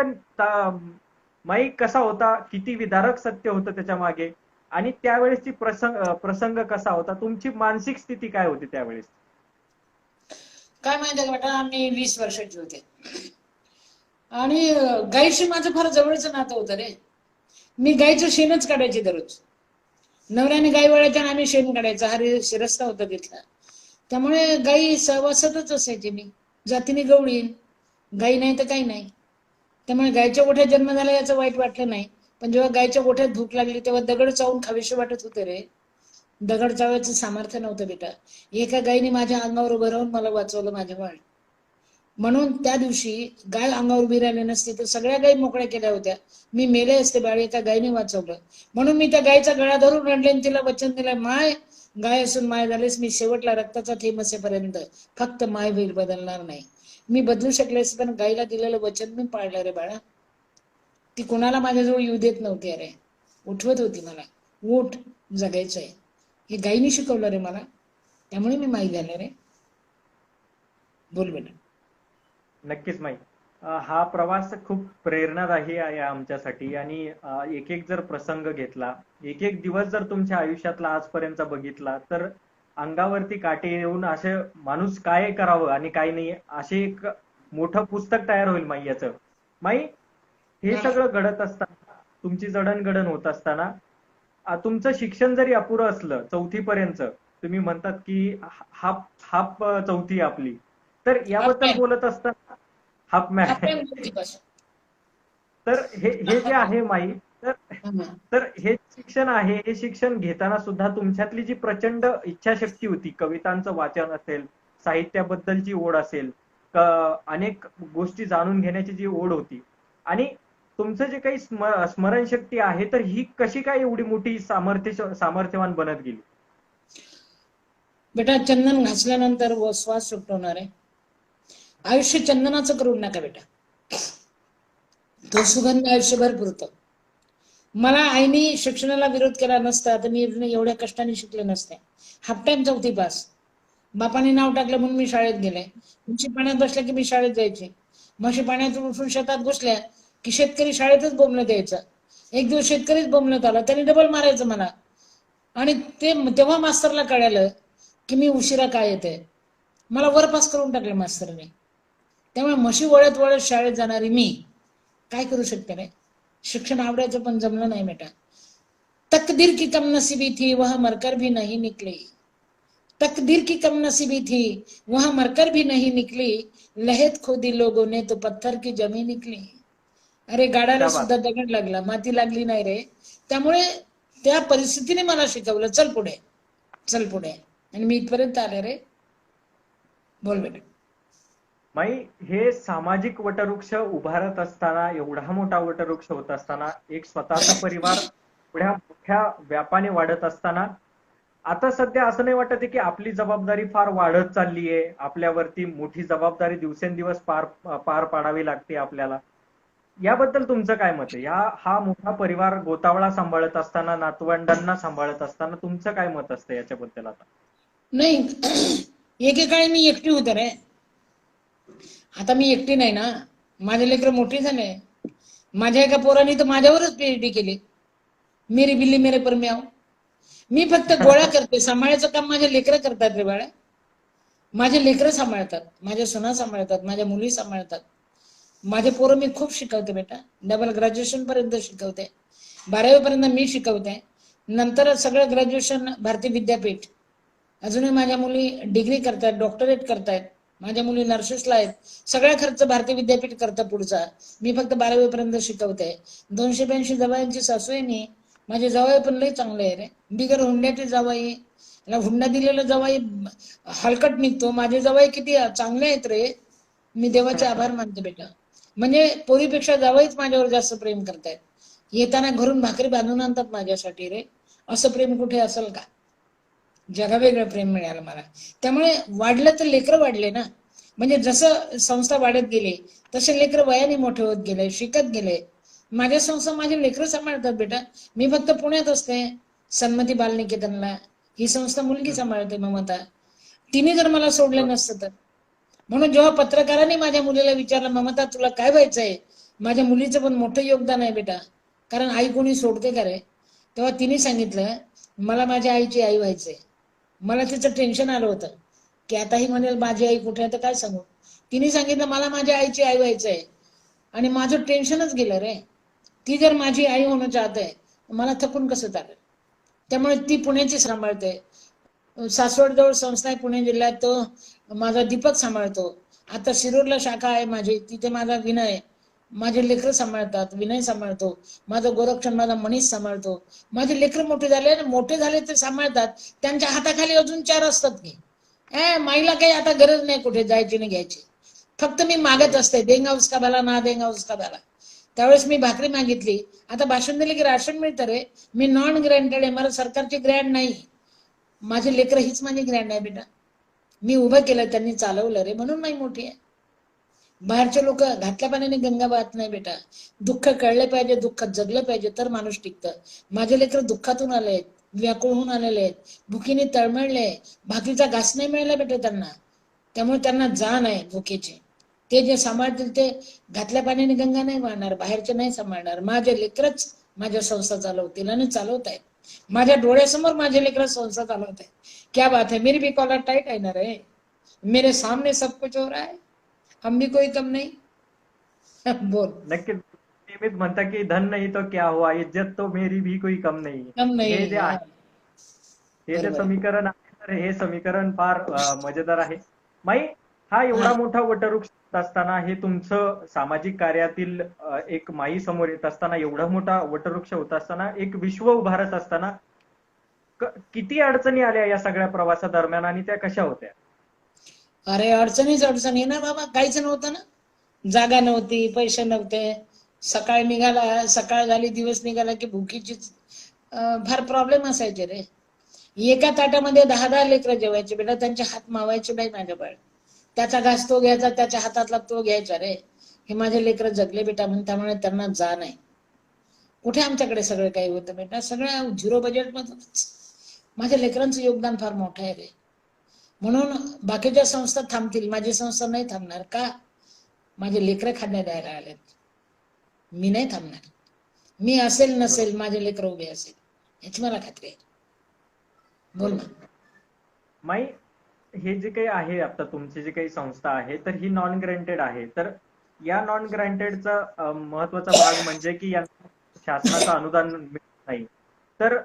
माई कसा होता, किती विदारक सत्य होतं त्याच्या मागे, आणि त्यावेळेसची प्रसंग कसा होता, तुमची मानसिक स्थिती काय होती त्यावेळेस? काय माहिती का बेटा, मी 20 वर्षाची होते, आणि गायीशी माझं फार जवळचं नातं होतं रे। मी गायीचं शेणच काढायचे दररोज। नवऱ्याने गाई वळायच्या आणि आम्ही शेण काढायचा, हा रस्ता होता तिथला. त्यामुळे गाई सहवासातच असायची मी. जातीने गवळी, गाई नाही तर काही नाही. त्यामुळे गायच्या गोठ्यात जन्म झाला याचं वाईट वाटलं नाही. पण जेव्हा गायच्या गोठ्यात भूक लागली तेव्हा दगड चावून खावीशी वाटत होते रे. दगड चावायचं सामर्थ्य नव्हतं बेटा. एका गायीने माझ्या अंगावर उभं राहून मला वाचवलं माझ्या बाळ. म्हणून त्या दिवशी गाय अंगावर उभी राहिली नसती तर सगळ्या गायी मोकळ्या केल्या होत्या. मी मेले असते बाळ, एका गायीने वाचवलं. म्हणून मी त्या गायीचा गळा धरून रडले आणि तिला वचन दिलं, माय गाय असून माय झालेस, मी शेवटला रक्ताचा थेंब असेपर्यंत फक्त माय होईल, बदलणार नाही. मी बदलू शकले असते पण गायीला दिलेलं वचन मी पाळलं रे बाळा. ती कोणाला माझ्याजवळ येऊ देत नव्हती. अरे उठवत होती मला, उठ जगायचंय. हे गायीने शिकवलं रे मला. त्यामुळे मी माई झाले रे. बोल बेटा. नक्कीच माई. हा प्रवास खूप प्रेरणादायी आहे आमच्यासाठी. आणि एक एक जर प्रसंग घेतला, एक एक दिवस जर तुमच्या आयुष्यातला आजपर्यंत बघितला तर अंगावरती काटे येऊन असे माणूस काय करावं आणि काय नाही असे एक मोठं पुस्तक तयार होईल माई याचं. माई, हे सगळं घडत असताना, तुमची जडणघडण होत असताना, तुमचं शिक्षण जरी अपुरं असलं 4थी पर्यंत, तुम्ही म्हणतात की हाफ हाफ चौथी आपली, तर याबद्दल बोलत असताना हाफ मॅन, तर हे हे जे आहे माई, तर तर हे शिक्षण आहे, हे शिक्षण घेताना सुद्धा तुमच्यातली जी प्रचंड इच्छाशक्ती होती, कवितांचं वाचन असेल, साहित्याबद्दलची ओढ असेल, अनेक गोष्टी जाणून घेण्याची जी ओढ होती, आणि तुमचं जे काही स्मरणशक्ती आहे, तर ही कशी काय एवढी मोठी सामर्थ्यवान बनत गेली? बेटा, चंदन घासल्यानंतर श्वास सुटवणार आहे. आयुष्य चंदनाचं करून नका बेटा. तो सुगंध आयुष्यभर पुरतो. मला आईने शिक्षणाला विरोध केला नसता तर मी एवढ्या कष्टाने शिकले नसते. हाफ टाइम 4थी पास. बापाने नाव टाकलं म्हणून मी शाळेत गेले. म्हशी पाण्यात बसल्या की मी शाळेत जायचे. म्हशी पाण्यातून उठून शेतात घुसल्या की शेतकरी शाळेतच बोंबलं द्यायचं. एक दिवस शेतकरीच बोंबलत आला, त्याने डबल मारायचं मला. आणि तेव्हा मास्तरला कळालं की मी उशिरा काय येते. मला वरपास करून टाकले मास्तरने. त्यामुळे म्हशी वळत वळत शाळेत जाणारी मी काय करू शकते रे. शिक्षण आवडायचं पण जमलं नाही बेटा. तकदीर की कम नसीबी थी वह मरकर भी नहीं निकली. तकदीर की कम नसीबी थी वह मरकर भी नहीं निकली. लहेत खोदी लोगों ने तो पत्थर की जमी निकली. अरे गाडाला सुद्धा दगड लागला, माती लागली नाही रे. त्यामुळे त्या परिस्थितीने मला शिकवलं, चल पुढे, चल पुढे. आणि मी इथपर्यंत आले रे. बोल बेटा. माई, हे सामाजिक वटवृक्ष उभारत असताना, एवढा मोठा वटवृक्ष होत असताना, एक स्वतःचा परिवार एवढ्या मोठ्या व्यापाने वाढत असताना, आता सध्या असं नाही वाटत की आपली जबाबदारी फार वाढत चालली आहे, आपल्यावरती मोठी जबाबदारी दिवसेंदिवस पार पाडावी लागते आपल्याला. याबद्दल तुमचं काय मत आहे? हा मोठा परिवार गोतावळा सांभाळत असताना, नातवंडांना सांभाळत असताना तुमचं काय मत असतं याच्याबद्दल? आता नाही, एकेकाळी मी एकटी होते रे. आता मी एकटी नाही ना. माझे लेकरं मोठी झाले. माझ्या एका पोराने तर माझ्यावरच पीएचडी केली. मेरी बिल्ली मेरे पर म्याव. मी फक्त गोळा करते, सांभाळायचं काम माझे लेकरं करतात रे बाळा. माझे लेकरं सांभाळतात, माझ्या सुना सांभाळतात, माझ्या मुली सांभाळतात. माझे पोरं मी खूप शिकवते बेटा. डबल ग्रॅज्युएशन पर्यंत शिकवते. 12वी पर्यंत मी शिकवते. नंतर सगळं ग्रॅज्युएशन भारतीय विद्यापीठ. अजूनही माझ्या मुली डिग्री करतायत, डॉक्टरेट करतायत. माझ्या मुली नर्सेसला आहेत. सगळा खर्च भारतीय विद्यापीठ करतं पुढचा. मी फक्त 12वी पर्यंत शिकवते. 282 जवायांची सासू आहे मी. माझे जावई पण लई चांगले आहे रे. बिगर हुंड्याचे जावई. हुंडा दिलेला जावई हलकट निघतो. माझे जावई किती चांगले आहेत रे. मी देवाचे आभार मानते बेटा. म्हणजे पोरीपेक्षा जावईच माझ्यावर जास्त प्रेम करतायत. येताना घरून भाकरी बांधून आणतात माझ्यासाठी रे. असं प्रेम कुठे असेल का? जगावेगळं प्रेम मिळालं मला. त्यामुळे वाढलं तर लेकरं वाढले ना. म्हणजे जसं संस्था वाढत गेली तसे लेकरं वयाने मोठे होत गेले, शिकत गेले. माझ्या संस्था माझे लेकरं सांभाळतात बेटा. मी फक्त पुण्यात असते सन्मती बालनिकेतनला. ही संस्था मुलगी सांभाळते ममता. तिने जर मला सोडलं नसतं तर. म्हणून जेव्हा पत्रकारांनी माझ्या मुलीला विचारलं, ममता तुला काय व्हायचंय, माझ्या मुलीचं पण मोठं योगदान आहे बेटा, कारण आई कोणी सोडते का रे. तेव्हा तिने सांगितलं मला माझ्या आईची आई व्हायचंय. मला तिचं टेन्शन आलं होतं की आता ही म्हणेल माझी आई कुठे आहे तर काय सांगू. तिने सांगितलं मला माझ्या आईची आई व्हायचंय. आणि माझं टेन्शनच गेलं रे. ती जर माझी आई होणं चाहत आहे मला थकून कसं चालेल. त्यामुळे ती पुण्याची सांभाळते. सासवडजवळ संस्था आहे पुणे जिल्ह्यात, तो माझा दीपक सांभाळतो. आता शिरूरला शाखा आहे माझी, तिथे माझा विनय, माझे लेकरं सांभाळतात, विनय सांभाळतो. माझा गोरक्षण, माझा मनीष सांभाळतो. माझे लेकरं मोठे झाले ते सांभाळतात. त्यांच्या हाताखाली अजून 4 असतात की. माईला काही आता गरज नाही कुठे जायची नाही घ्यायची. फक्त मी मागत असते, देंगा उसका भला ना देंगा उसका भला. त्यावेळेस मी भाकरी मागितली, आता भाषण दिले की राशन मिळतं रे. मी नॉन ग्रँटेड आहे, मला सरकारची ग्रँट नाही. माझे लेकरं हीच माझी ग्रँड आहे बेटा. मी उभं केलं, त्यांनी चालवलं रे, म्हणून नाही मोठी आहे. बाहेरचे लोक घातल्या पाण्याने गंगा वाहत नाही बेटा. दुःख कळले पाहिजे, दुःखात जगलं पाहिजे, तर माणूस टिकतं. माझे लेकर दुःखातून आले आहेत, व्याकुळ होऊन आलेले आहेत, भुकीने तळमळले, भाकरीचा घास नाही मिळाला बेटा त्यांना. त्यामुळे त्यांना जाण आहे भुकेची. ते जे सांभाळतील ते घातल्या पाण्याने गंगा नाही वाहणार, बाहेरचे नाही सांभाळणार. माझे लेकरच माझ्या संस्था चालवतील आणि चालवत आहेत. माझ्या डोळ्यासमोर माझे लेकर संस्था चालवत आहे. क्या बात है, मेरी भी कॉलर टाइट आहे ना रे. मेरे सामने सब कुछ हो रहा है, हम भी कोई कम नहीं. बोल. नक्कीच. नेहमीच म्हणता की धन नाही तो क्या हुआ, इज्जत तो मेरी भी कोई कम नाही. कम नहीं हे जे है. आहे, हे जे समीकरण आहे, तर हे समीकरण फार मजेदार आहे. माई, हा एवढा मोठा वटवृक्ष असताना, हे तुमचं सामाजिक कार्यातील एक माई समोर येत असताना, एवढा मोठा वटवृक्ष होत असताना, एक विश्व उभारत असताना, किती अडचणी आल्या या सगळ्या प्रवासादरम्यान आणि त्या कशा होत्या? अरे अडचणी ना बाबा, काहीच नव्हतं ना. जागा नव्हती, पैसे नव्हते. सकाळ झाली, दिवस निघाला की भुकीचीच फार प्रॉब्लेम असायचे रे. एका ताटामध्ये 10 लेकरं जेवायचे बेटा, त्यांचे हात मावायचे बाई माझ्या बाळ. त्याचा घास तो घ्यायचा, त्याच्या हातातला तो घ्यायचा रे. हे माझे लेकरं जगले बेटा, म्हणून त्यामुळे त्यांना जाण आहे. कुठे आमच्याकडे सगळं काही होतं बेटा, सगळं 0 बजेट मधूनच. माझ्या लेकरांचं योगदान फार मोठं आहे रे. म्हणून बाकीच्या संस्था थांबतील, माझी संस्था नाही थांबणार. का? माझे लेकरं खाण्यात द्यायला आलेत. मी नाही थांबणार. मी असेल नसेल, माझे लेकर उभे असेल, याची मला खात्री आहे. बोल ना माई. हे जे काही आहे, आता तुमची जी काही संस्था आहे, तर ही नॉन ग्रँटेड आहे. तर या नॉन ग्रँटेडचा महत्वाचा भाग म्हणजे की यांना शासनाचं अनुदान मिळत नाही. तर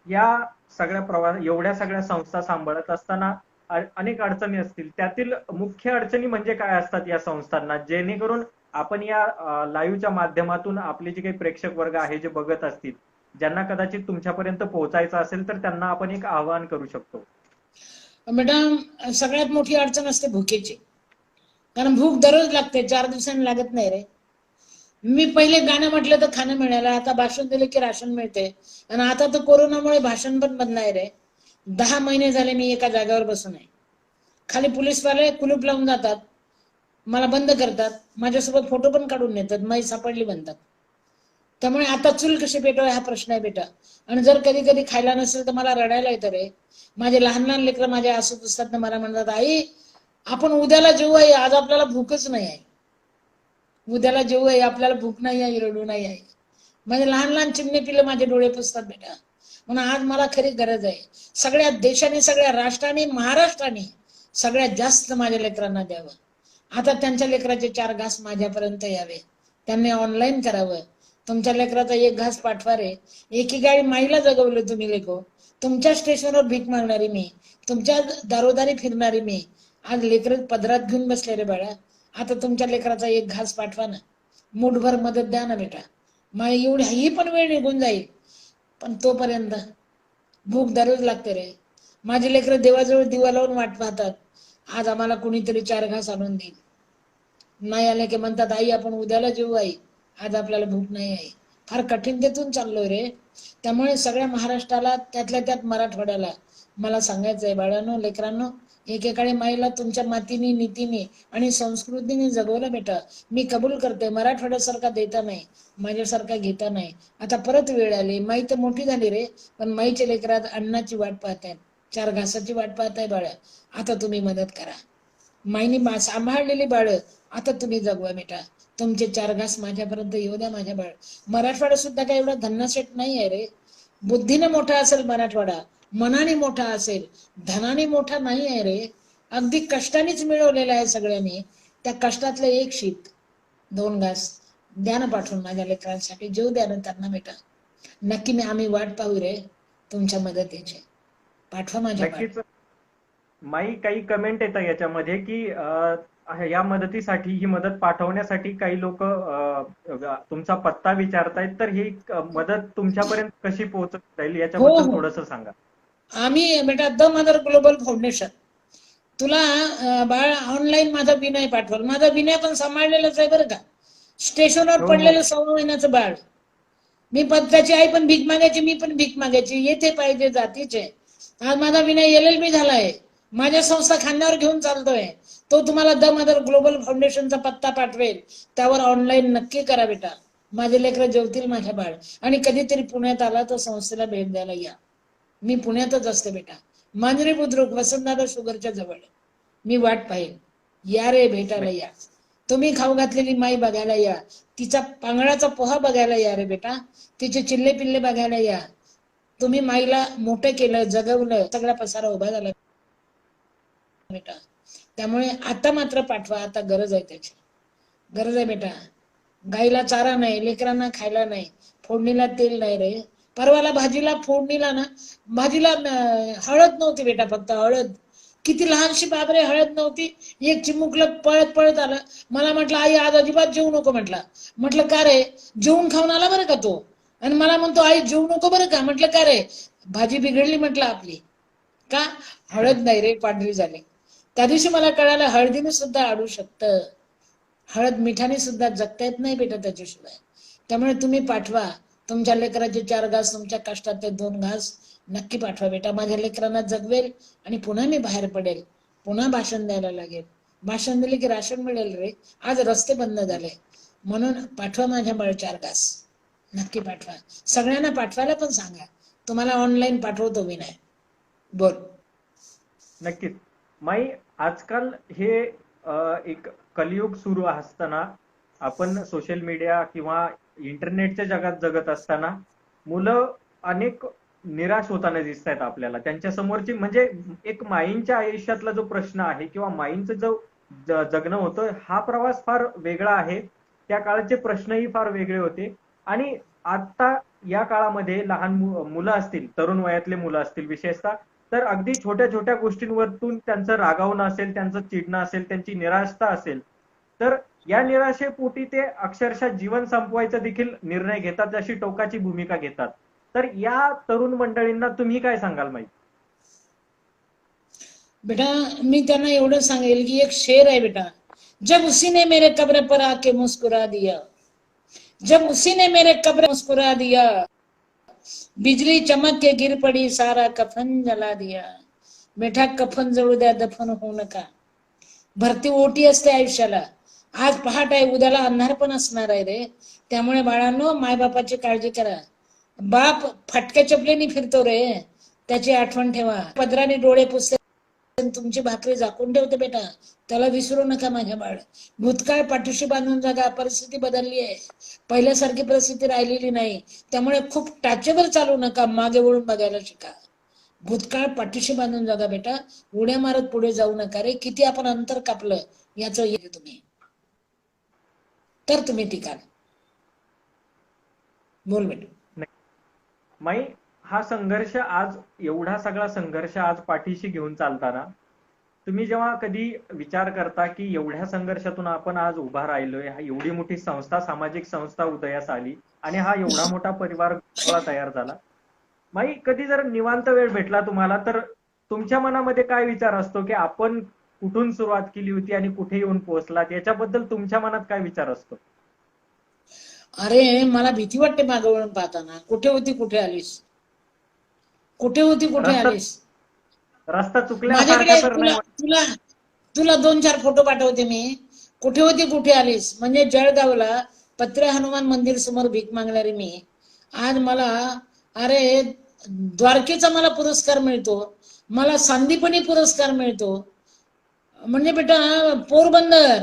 या सगळ्या एवढ्या सगळ्या संस्था सांभाळत असताना अनेक अडचणी असतील. त्यातील मुख्य अडचणी म्हणजे काय असतात या संस्थांना, जेणेकरून आपण या लाईव्हच्या माध्यमातून आपले जे काही प्रेक्षक वर्ग आहे, जे बघत असतील, ज्यांना कदाचित तुमच्यापर्यंत पोहोचायचं असेल, तर त्यांना आपण एक आवाहन करू शकतो? मॅडम, सगळ्यात मोठी अडचण असते भुकेची. कारण भूक दररोज लागते, 4 दिवसांनी लागत नाही रे. मी पहिले गाणं म्हटलं तर खाणं मिळालं, आता भाषण दिलं की राशन मिळते. आणि आता तर कोरोनामुळे भाषण पण बंद आहे रे. 10 महिने झाले मी एका जागेवर बसून आहे. खाली पोलीसवाले कुलूप लावून जातात, मला बंद करतात, माझ्यासोबत फोटो पण काढून नेतात, माई सापडली म्हणतात. त्यामुळे आता चूल कशी पेटवाय हा प्रश्न आहे बेटा. आणि जर कधी कधी खायला नसेल तर मला रडायला येतं रे. माझे लहान लहान लेकरं माझ्या आसू पुसतात, मला म्हणतात, आई आपण उद्याला जेवू आहे, आज आपल्याला भूकच नाही आहे. उद्याला जेवू आहे, आपल्याला भूक नाही आहे, रडू नाही आहे. माझे लहान लहान चिमणे पिलं माझे डोळे पुसतात बेटा. म्हणून आज मला खरी गरज आहे, सगळ्या देशाने, सगळ्या राष्ट्राने, महाराष्ट्राने सगळ्यात जास्त माझ्या लेकरांना द्यावं. आता त्यांच्या लेकराचे 4 घास माझ्यापर्यंत यावे, त्यांनी ऑनलाईन करावं. तुमच्या लेकराचा 1 घास पाठवा रे. एकी गाडी माईला जगवलं तुम्ही लेको. तुमच्या स्टेशनवर भीक मागणारी मी, तुमच्या दारोदारी फिरणारी मी, आज लेकर पदरात घेऊन बसले रे बाळा. आता तुमच्या लेकराचा 1 घास पाठवा ना, मुठभर मदत द्या ना बेटा. माई एवढी ही पण वेळ निघून जाईल, पण तोपर्यंत भूक दररोज लागते रे. माझे लेकर देवाजवळ दिवा लावून वाट पाहतात, आज आम्हाला कुणीतरी 4 घास आणून देईल. नाही आले की म्हणतात, आई आपण उद्याला जेवू, आई आज आपल्याला भूक नाही आहे. फार कठीणतेतून चाललोय रे. त्यामुळे सगळ्या महाराष्ट्राला, त्यातल्या त्यात मराठवाड्याला मला सांगायचंय, बाळांनो, लेकरांनो, एकेकाळी माईला तुमच्या मातीने, नीतीने आणि संस्कृतीने जगवलं बेटा. मी कबूल करते, मराठवाड्यासारखा देता नाही, माझ्यासारखा घेता नाही. आता परत वेळ आली, माई तर मोठी झाली रे, पण माईच्या लेकरात अन्नाची वाट पाहतायत, 4 घासाची वाट पाहताय बाळा. आता तुम्ही मदत करा. माईने सांभाळलेली बाळ आता तुम्ही जगवा बेटा. तुमचे 4 घास माझ्यापर्यंत येऊ द्या माझ्या बाळ. मराठवाडा सुद्धा काही एवढा धन्नासेट नाही आहे रे. बुद्धीने मोठा असेल मराठवाडा, मनाने मोठा असेल, धनाने मोठा नाही आहे रे. अगदी कष्टानेच मिळवलेला आहे सगळ्यांनी. त्या कष्टातलं 1 शीत, 2 घास द्या ना पाठवून माझ्या लेकरांसाठी. जेव द्या ना त्यांना बेटा. नक्की आम्ही वाट पाहू रे. तुमच्या मदतीचे. पाठवा माझ्या बाळ. नक्कीच. माई काही कमेंट येतं याच्यामध्ये की या मदतीसाठी, ही मदत पाठवण्यासाठी काही लोक तुमचा पत्ता विचारतायत, तर ही मदत तुमच्यापर्यंत कशी पोहोचत जाईल हो याच्याबद्दल हो, थोडंसं सांगा. आम्ही बेटा द मदर ग्लोबल फाउंडेशन, तुला बाळ ऑनलाईन माझा विनय पाठवल. माझा विनय पण सांभाळलेलाच आहे बरं का. स्टेशनवर हो हो. पडलेलं 6 महिन्याचं बाळ. मी त्याची आई पण भीक मागायची, मी पण भीक मागायची. येथे पाहिजे जातीचे. आज माझा विनय LLB झालाय. माझ्या संस्था खांद्यावर घेऊन चालतोय. तो तुम्हाला द मदर ग्लोबल फाउंडेशनचा पत्ता पाठवेल, त्यावर ऑनलाईन नक्की करा बेटा. माझे लेकरं जेवतील माझ्या बाळ. आणि कधीतरी पुण्यात आला तर संस्थेला भेट द्यायला या. मी पुण्यातच असते बेटा. मांजरी बुद्रुक वसंतदादा शुगरच्या जवळ. मी वाट पाहिल. या रे, भेटायला या. तुम्ही खाऊ घातलेली माई बघायला या. तिचा पांगळाचा पोहा बघायला या रे बेटा. तिचे चिल्ले पिल्ले बघायला या. तुम्ही माईला मोठं केलं, जगवलं, सगळा पसारा उभा झाला बेटा. त्यामुळे आता मात्र पाठवा. आता गरज आहे त्याची. गरज आहे बेटा. गाईला चारा नाही, लेकरांना खायला नाही, फोडणीला तेल नाही रे. परवाला भाजीला फोडणीला ना, भाजीला हळद नव्हती बेटा, फक्त हळद. किती लहानशी बाबरे हळद नव्हती. एक चिमुकलं पळत पळत आलं. मला म्हटलं आई आज अजिबात जेवू नको म्हटलं. म्हटलं का रे? जेवून खाऊन आला बरं का तो. आणि मला म्हणतो आई जेवू नको बरं का. म्हटलं का रे? भाजी बिघडली म्हटलं आपली. का? हळद नाही रे, पांढरी झाली. त्या दिवशी मला कळालं हळदीने सुद्धा अडू शकतं. हळद मिठाने सुद्धा जगता येत नाही बेटा त्याच्याशिवाय. त्यामुळे तुम्ही पाठवा. तुमच्या लेकराचे 4 घास, तुमच्या कष्टाचे 2 घास नक्की पाठवा बेटा. माझ्या लेकरांना जगवेल आणि पुन्हा मी बाहेर पडेल. पुन्हा भाषण द्यायला लागेल. भाषण दिले की राशन मिळेल रे. आज रस्ते बंद झाले. म्हणून पाठवा माझ्या बाळ 4 घास. नक्की पाठवा. सगळ्यांना पाठवायला पण सांगा. तुम्हाला ऑनलाईन पाठवतो मी नाही. बोल. नक्कीच. माई, आजकाल हे एक कलियुग सुरू असताना, आपण सोशल मीडिया किंवा इंटरनेटच्या जगात जगत असताना मुलं अनेक निराश होताना दिसत आहेत आपल्याला. त्यांच्या समोरची म्हणजे एक माईंच्या आयुष्यातला जो प्रश्न आहे किंवा माईंचं जो जगणं होतं, हा प्रवास फार वेगळा आहे. त्या काळाचे प्रश्नही फार वेगळे होते. आणि आता या काळामध्ये लहान मुलं असतील, तरुण वयातले मुलं असतील विशेषतः, तर अगदी छोट्या छोट्या गोष्टींवरतून त्यांचं रागावणं असेल, त्यांचं चिडणं असेल, त्यांची निराशता असेल, तर या निराशेपोटी ते अक्षरशः जीवन संपवायचा देखील निर्णय घेतात, अशी टोकाची भूमिका घेतात. तर या तरुण मंडळींना तुम्ही काय सांगाल माई? बेटा मी त्यांना एवढं सांगेल की एक शेर आहे बेटा. जब उसी ने मेरे कब्र पर आके मुस्कुरा दिया, जब उसी ने मेरे कब्र मुस्कुरा दिया, बिजली चमक के गिर पड़ी, सारा कफन जला दिया. बेटा कफन जळू द्या, दफन होऊ नका. भरती ओटी असते आयुष्याला. आज पहाट आहे, उद्याला अंधार पण असणार आहे रे. त्यामुळे बाळांनो, मायबापाची काळजी करा. बाप फटक्या चपलेनी फिरतो रे, त्याची आठवण ठेवा. पदराने डोळे पुसते, तुमची भाकरी झाकून ठेवते बेटा. त्याला विसरू नका माझ्या बाळ. भूतकाळ पाठीशी बांधून जगा. परिस्थिती बदलली आहे. पहिल्यासारखी परिस्थिती राहिलेली नाही. त्यामुळे खूप टाचेवर चालू नका. मागे वळून बघायला शिका. भूतकाळ पाठीशी बांधून जगा बेटा. उड्या मारत पुढे जाऊ नका रे. किती आपण अंतर कापलं याचं तुम्ही, तर तुम्ही टिकाल. बोल बेटा. माई, हा संघर्ष आज, एवढा सगळा संघर्ष आज पाठीशी घेऊन चालताना तुम्ही जेव्हा कधी विचार करता की एवढ्या संघर्षातून आपण आज उभा राहिलोय, हा एवढी मोठी संस्था, सामाजिक संस्था उदयास आली आणि हा एवढा मोठा परिवार तयार झाला, माई कधी जर निवांत वेळ भेटला तुम्हाला, तर तुमच्या मनामध्ये काय विचार असतो की आपण कुठून सुरुवात केली होती आणि कुठे येऊन पोहोचलात, याच्याबद्दल तुमच्या मनात काय विचार असतो? अरे मला भीती वाटते मागे वळून पाहताना. कुठे होती, कुठे आलीस? कुठे होती, कुठे आलीस? रस्ता माझ्याकडे चुकल्यासारखा तर तुला नाही? तुला तुला 2-4 फोटो पाठवते मी. कुठे होती, कुठे आलीस? म्हणजे जळगावला पत्रे हनुमान मंदिर समोर भीक मागणारी मी. आज मला, अरे द्वारकेचा मला पुरस्कार मिळतो, मला संदीपनी पुरस्कार मिळतो. म्हणजे बेटा पोरबंदर,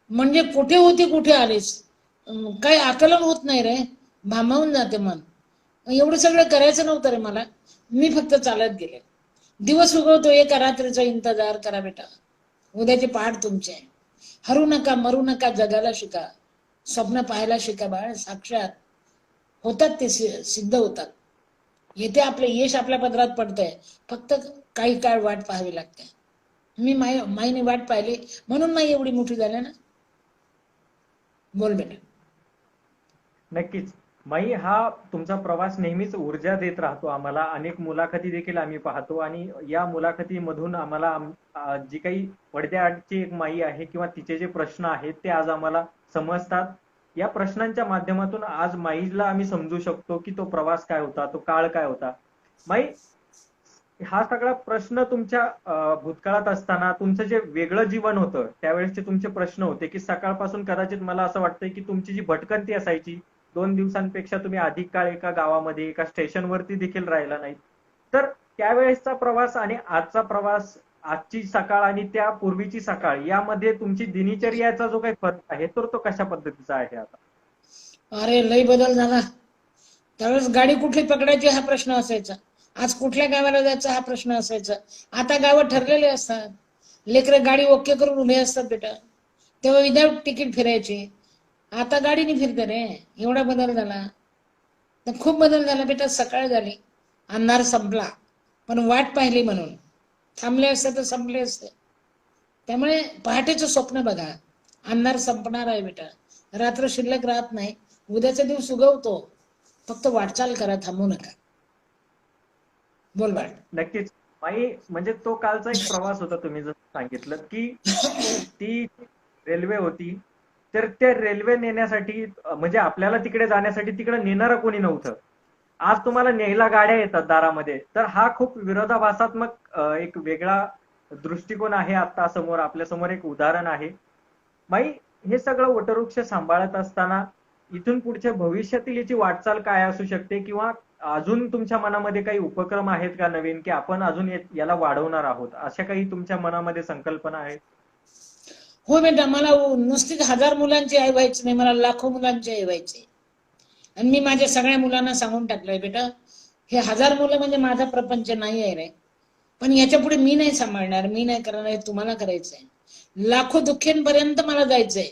म्हणजे कुठे होती, कुठे आलीस? काही आकलन होत नाही रे. भांबावून जाते मन. एवढं सगळं करायचं नव्हतं रे मला. मी फक्त चालत गेले. दिवस उगवतो, एका रात्रीचा इंतजार करा बेटा. उद्याचे पहाट तुमचे. हरू नका, मरू नका, जगायला शिका. स्वप्न पाहायला शिका बाळ. साक्षात होतात ते, सिद्ध होतात. येथे आपले यश आपल्या पदरात पडतंय, फक्त काही काळ वाट पाहावी लागते. मी माईने वाट पाहिली म्हणून माई एवढी मोठी झाली ना. बोल बेटा. नक्कीच. माई, हा तुमचा प्रवास नेहमीच ऊर्जा देत राहतो आम्हाला. अनेक मुलाखती देखील आम्ही पाहतो आणि या मुलाखतीमधून आम्हाला जी काही पडद्याआडची एक माई आहे किंवा तिचे जे प्रश्न आहेत ते आज आम्हाला समजतात. या प्रश्नांच्या माध्यमातून आज माईला आम्ही समजू शकतो की तो प्रवास काय होता, तो काळ काय होता. माई, हा सगळा प्रश्न तुमच्या भूतकाळात असताना तुमचं जे वेगळं जीवन होतं त्यावेळेसचे तुमचे प्रश्न होते की सकाळपासून कदाचित मला असं वाटतंय की तुमची जी भटकंती असायची, 2 दिवसांपेक्षा तुम्ही अधिक काळ एका गावामध्ये एका स्टेशनवरती देखील राहिला नाही. तर त्यावेळेसचा प्रवास आणि आजचा प्रवास, आजची सकाळ आणि त्या पूर्वीची सकाळ यामध्ये तुमची दिनचर्याचा जो काही फरक आहे तर तो कशा पद्धतीचा आहे आता? अरे लय बदल झाला. त्यावेळेस गाडी कुठली पकडायची हा प्रश्न असायचा. आज कुठल्या गावाला जायचं हा प्रश्न असायचा. आता गावं ठरलेले असतात. लेकरं गाडी ओके करून उभे असतात बेटा. तेव्हा विदाऊट तिकीट फिरायची. आता गाडीने फिरते रे. एवढा बदल झाला. तर खूप बदल झाला बेटा. सकाळ झाली, अंधार संपला, पण वाट पाहिली म्हणून. थांबले असते तर संपले असते. त्यामुळे पहाटेचं स्वप्न बघा. अंधार संपणार आहे बेटा. रात्र शिल्लक राहत नाही. उद्याचा दिवस उगवतो. फक्त वाटचाल करा, थांबू नका. बोल बाळ. नक्कीच. माई, म्हणजे तो कालचा एक प्रवास होता. तुम्ही जसं सांगितलं की ती रेल्वे होती, तर त्या रेल्वे नेण्यासाठी म्हणजे आपल्याला तिकडे जाण्यासाठी तिकडे नेणारं कोणी नव्हतं. आज तुम्हाला न्यायला गाड्या येतात दारामध्ये. तर हा खूप विरोधाभासात्मक एक वेगळा दृष्टिकोन आहे. आता समोर आपल्या समोर एक उदाहरण आहे. माई, हे सगळं वटवृक्ष सांभाळत असताना इथून पुढच्या भविष्यातील याची वाटचाल काय असू शकते, किंवा अजून तुमच्या मनामध्ये काही उपक्रम आहेत का नवीन, की आपण अजून याला वाढवणार आहोत, अशा काही तुमच्या मनामध्ये संकल्पना आहेत? हो बेटा, मला नुसतीच 1000 मुलांची आई व्हायची नाही, मला लाखो मुलांची आई व्हायची. आणि मी माझ्या सगळ्या मुलांना सांगून टाकलंय, बेटा हे 1000 मुलं म्हणजे माझा प्रपंच नाही आहे रे. पण याच्या पुढे मी नाही सांभाळणार, मी नाही करणार, हे तुम्हाला करायचंय. लाखो दुःखेंपर्यंत मला जायचंय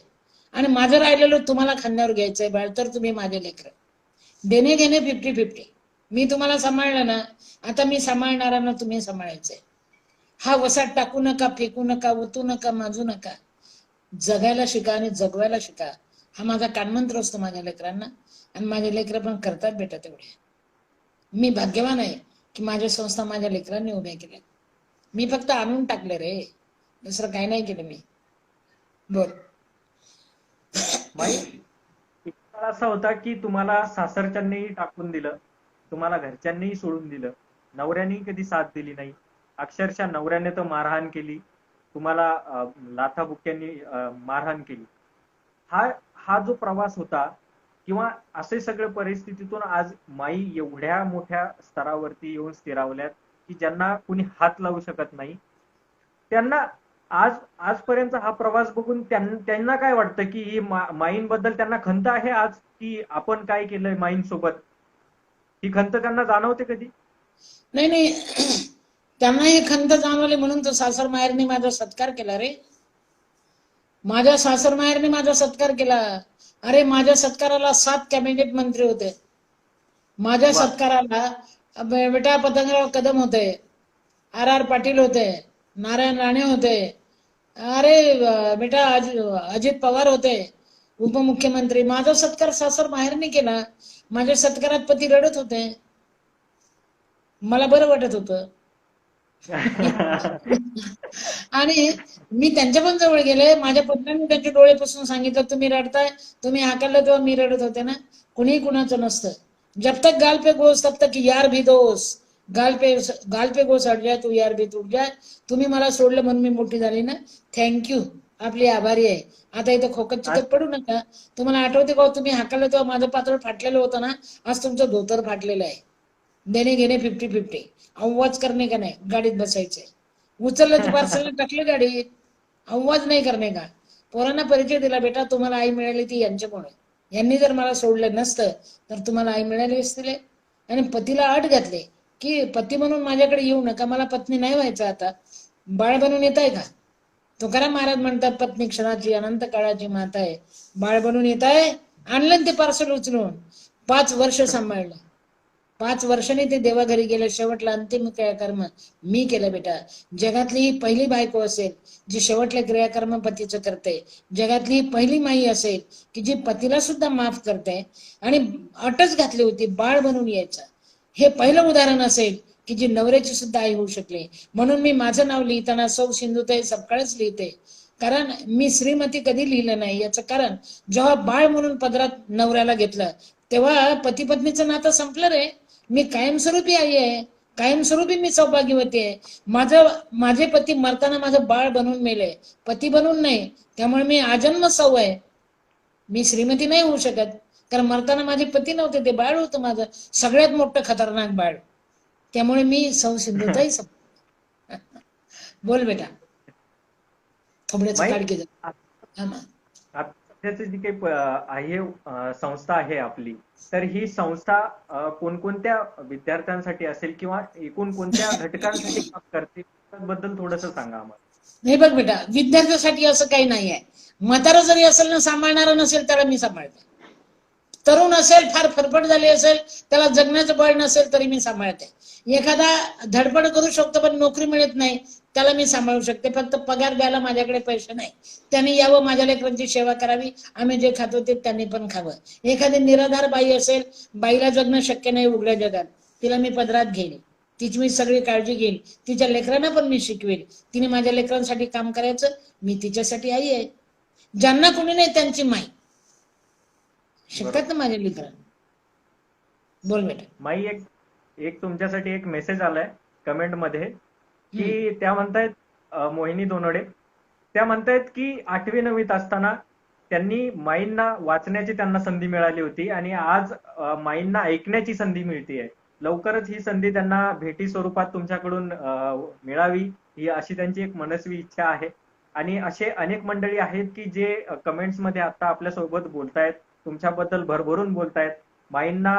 आणि माझं राहिलेलं तुम्हाला खांद्यावर घ्यायचंय बाळ. तर तुम्ही माझे लेकर. देणे घेणे 50-50. मी तुम्हाला सांभाळलं ना, आता मी सांभाळणाऱ्यांना तुम्ही सांभाळायचंय. हा वसाट टाकू नका, फेकू नका, ओतू नका, माजू नका. जगायला शिका आणि जगवायला शिका. हा माझा कानमंत्र असतो माझ्या लेकरांना. आणि माझे लेकर पण करतात बेटा तेवढे. मी भाग्यवान आहे की माझ्या संस्था माझ्या लेकरांनी उभ्या केल्या. मी फक्त आणून टाकले रे, दुसरं काही नाही केलं मी. बोल. माई, एक काळ असा होता की तुम्हाला सासरच्यांनीही टाकून दिलं, तुम्हाला घरच्यांनीही सोडून दिलं, नवऱ्याने कधी साथ दिली नाही. अक्षरशः नवऱ्याने तर मारहाण केली, तुम्हाला लाथाबुक्क्यांनी मारहाण केली. हा हा जो प्रवास होता, किंवा असे सगळे परिस्थितीतून आज माई एवढ्या मोठ्या स्तरावरती येऊन स्थिरावल्यात की ज्यांना कुणी हात लावू शकत नाही. त्यांना आजपर्यंत हा प्रवास बघून त्यांना काय वाटतं की ही माईंबद्दल त्यांना खंत आहे आज, की आपण काय केलंय माईंसोबत? ही खंत त्यांना जाणवते कधी? नाही नाही, त्यांना हे खंत जाणवले म्हणून तर सासर माहेरने माझा सत्कार केला रे. माझ्या सासर माहेरने माझा सत्कार केला. अरे माझ्या सत्काराला 7 कॅबिनेट मंत्री होते. माझ्या सत्काराला बेटा पतंगराव कदम होते, RR पाटील होते, नारायण राणे होते, अरे बेटा अजित पवार होते उपमुख्यमंत्री. माझा सत्कार सासर माहेरने केला. माझ्या सत्कारात पती रडत होते, मला बरं वाटत होतं. आणि मी त्यांच्या पण जवळ गेले. माझ्या पत्नीने त्यांचे डोळे पुसून सांगितलं, तुम्ही रडताय, तुम्ही हाकललं तेव्हा मी रडत होते ना. कुणीही कुणाचं नसतं. जब तक गाल पे गोस तब तक यार भी दोस्त. गाल पे गोस अड जाय तू यार भी तुट जाय. तुम्ही मला सोडलं म्हणून मी मोठी झाली ना. थँक्यू, आपली आभारी आहे. आता इथं खोकत चिकत पडू नका. तुम्हाला आठवते का तुम्ही हाकललं तेव्हा माझं पातळ फाटलेलं होतं ना. आज तुमचं धोतर फाटलेलं आहे. देणे घेणे 50-50. आवाज करणे का नाही, गाडीत बसायचंय. उचललं ते पार्सल टाकलं गाडीत. आवाज नाही करणे का. पोरांना परिचय दिला, बेटा तुम्हाला आई मिळाली ती यांच्यामुळे. यांनी जर मला सोडलं नसतं तर तुम्हाला आई मिळाली असतील. आणि पतीला अट घातले की पती म्हणून माझ्याकडे येऊ नका, मला पत्नी नाही व्हायचं. आता बाळ बनून येत आहे का. तुकाराम महाराज म्हणतात, पत्नी क्षणाची अनंत काळाची माता आहे. बाळ बनून येत आहे. आणलं ते पार्सल उचलून 5 वर्ष सांभाळलं. 5 वर्षांनी ते देवा घरी गेलं, शेवटला अंतिम क्रियाकर्म मी केलं बेटा. जगातली ही पहिली बायको असेल जी शेवटले क्रियाकर्म पतीचं करते. जगातली ही पहिली माई असेल की जी पतीला सुद्धा माफ करते आणि अटच घातली होती बाळ बनून यायचं. हे पहिलं उदाहरण असेल की जी नवऱ्याची सुद्धा आई होऊ शकली. म्हणून मी माझं नाव लिहिताना सौ सिंधुताई सपकाळच लिहिते, कारण मी श्रीमती कधी लिहिलं नाही. याचं कारण जेव्हा बाळ म्हणून पदरात नवऱ्याला घेतलं तेव्हा पती पत्नीचं नातं संपलं रे. मी कायमस्वरूपी आई आहे, कायमस्वरूपी मी सौभाग्यवती आहे. माझे पती मरताना माझं बाळ बनून मेले, पती बनून नाही. त्यामुळे मी आजन्म सौ आहे. मी श्रीमती नाही होऊ शकत, कारण मरताना माझे पती नव्हते, ते बाळ होतं माझं सगळ्यात मोठं खतरनाक बाळ. त्यामुळे मी सौ सिंधुताई बोल बेटा, थोड्याचं माई, काढ घे. आता सध्याची जी काही आहे संस्था आहे आपली, तर ही संस्था कोणकोणत्या विद्यार्थ्यांसाठी असेल किंवा एकूण कोणत्या घटकांसाठी काम करते बद्दल थोडस सांगा आम्हाला. नाही बघ बेटा, विद्यार्थ्यासाठी असं काही नाही आहे. म्हातारा जरी असेल ना, सांभाळणारा नसेल त्याला मी सांभाळते. तरुण असेल, फार फरफट झाली असेल, त्याला जगण्याचं बळ नसेल तरी मी सांभाळते. एखादा धडपड करू शकतो पण नोकरी मिळत नाही, त्याला मी सांभाळू शकते. फक्त पगार द्यायला माझ्याकडे पैसे नाही. त्यांनी यावं, माझ्या लेकरांची सेवा करावी, आम्ही जे खातो ते त्यांनी पण खावं. एखादी निराधार बाई असेल, बाईला जगणं शक्य नाही उघड्या जगात, तिला मी पदरात घेईल, तिची मी सगळी काळजी घेईल, तिच्या लेकरांना पण मी शिकवेल. तिने माझ्या लेकरांसाठी काम करायचं, मी तिच्यासाठी आई आहे. ज्यांना कोणी नाही त्यांची माई शिकतात ना माझ्या लेकरांना. बोल बेटा. माई, एक तुमच्यासाठी एक मेसेज आलाय कमेंट मध्ये की त्या म्हणतायत मोहिनी दोनोडे, त्या म्हणतायत की 8वी 9वीत असताना त्यांनी माईंना वाचण्याची त्यांना संधी मिळाली होती आणि आज माईंना ऐकण्याची संधी मिळतीये. लवकरच ही संधी त्यांना भेटी स्वरूपात तुमच्याकडून मिळावी, ही अशी त्यांची एक मनस्वी इच्छा आहे. आणि असे अनेक मंडळी आहेत की जे कमेंट्स मध्ये आता आपल्या सोबत बोलतायत, तुमच्याबद्दल भरभरून बोलतायत. माईंना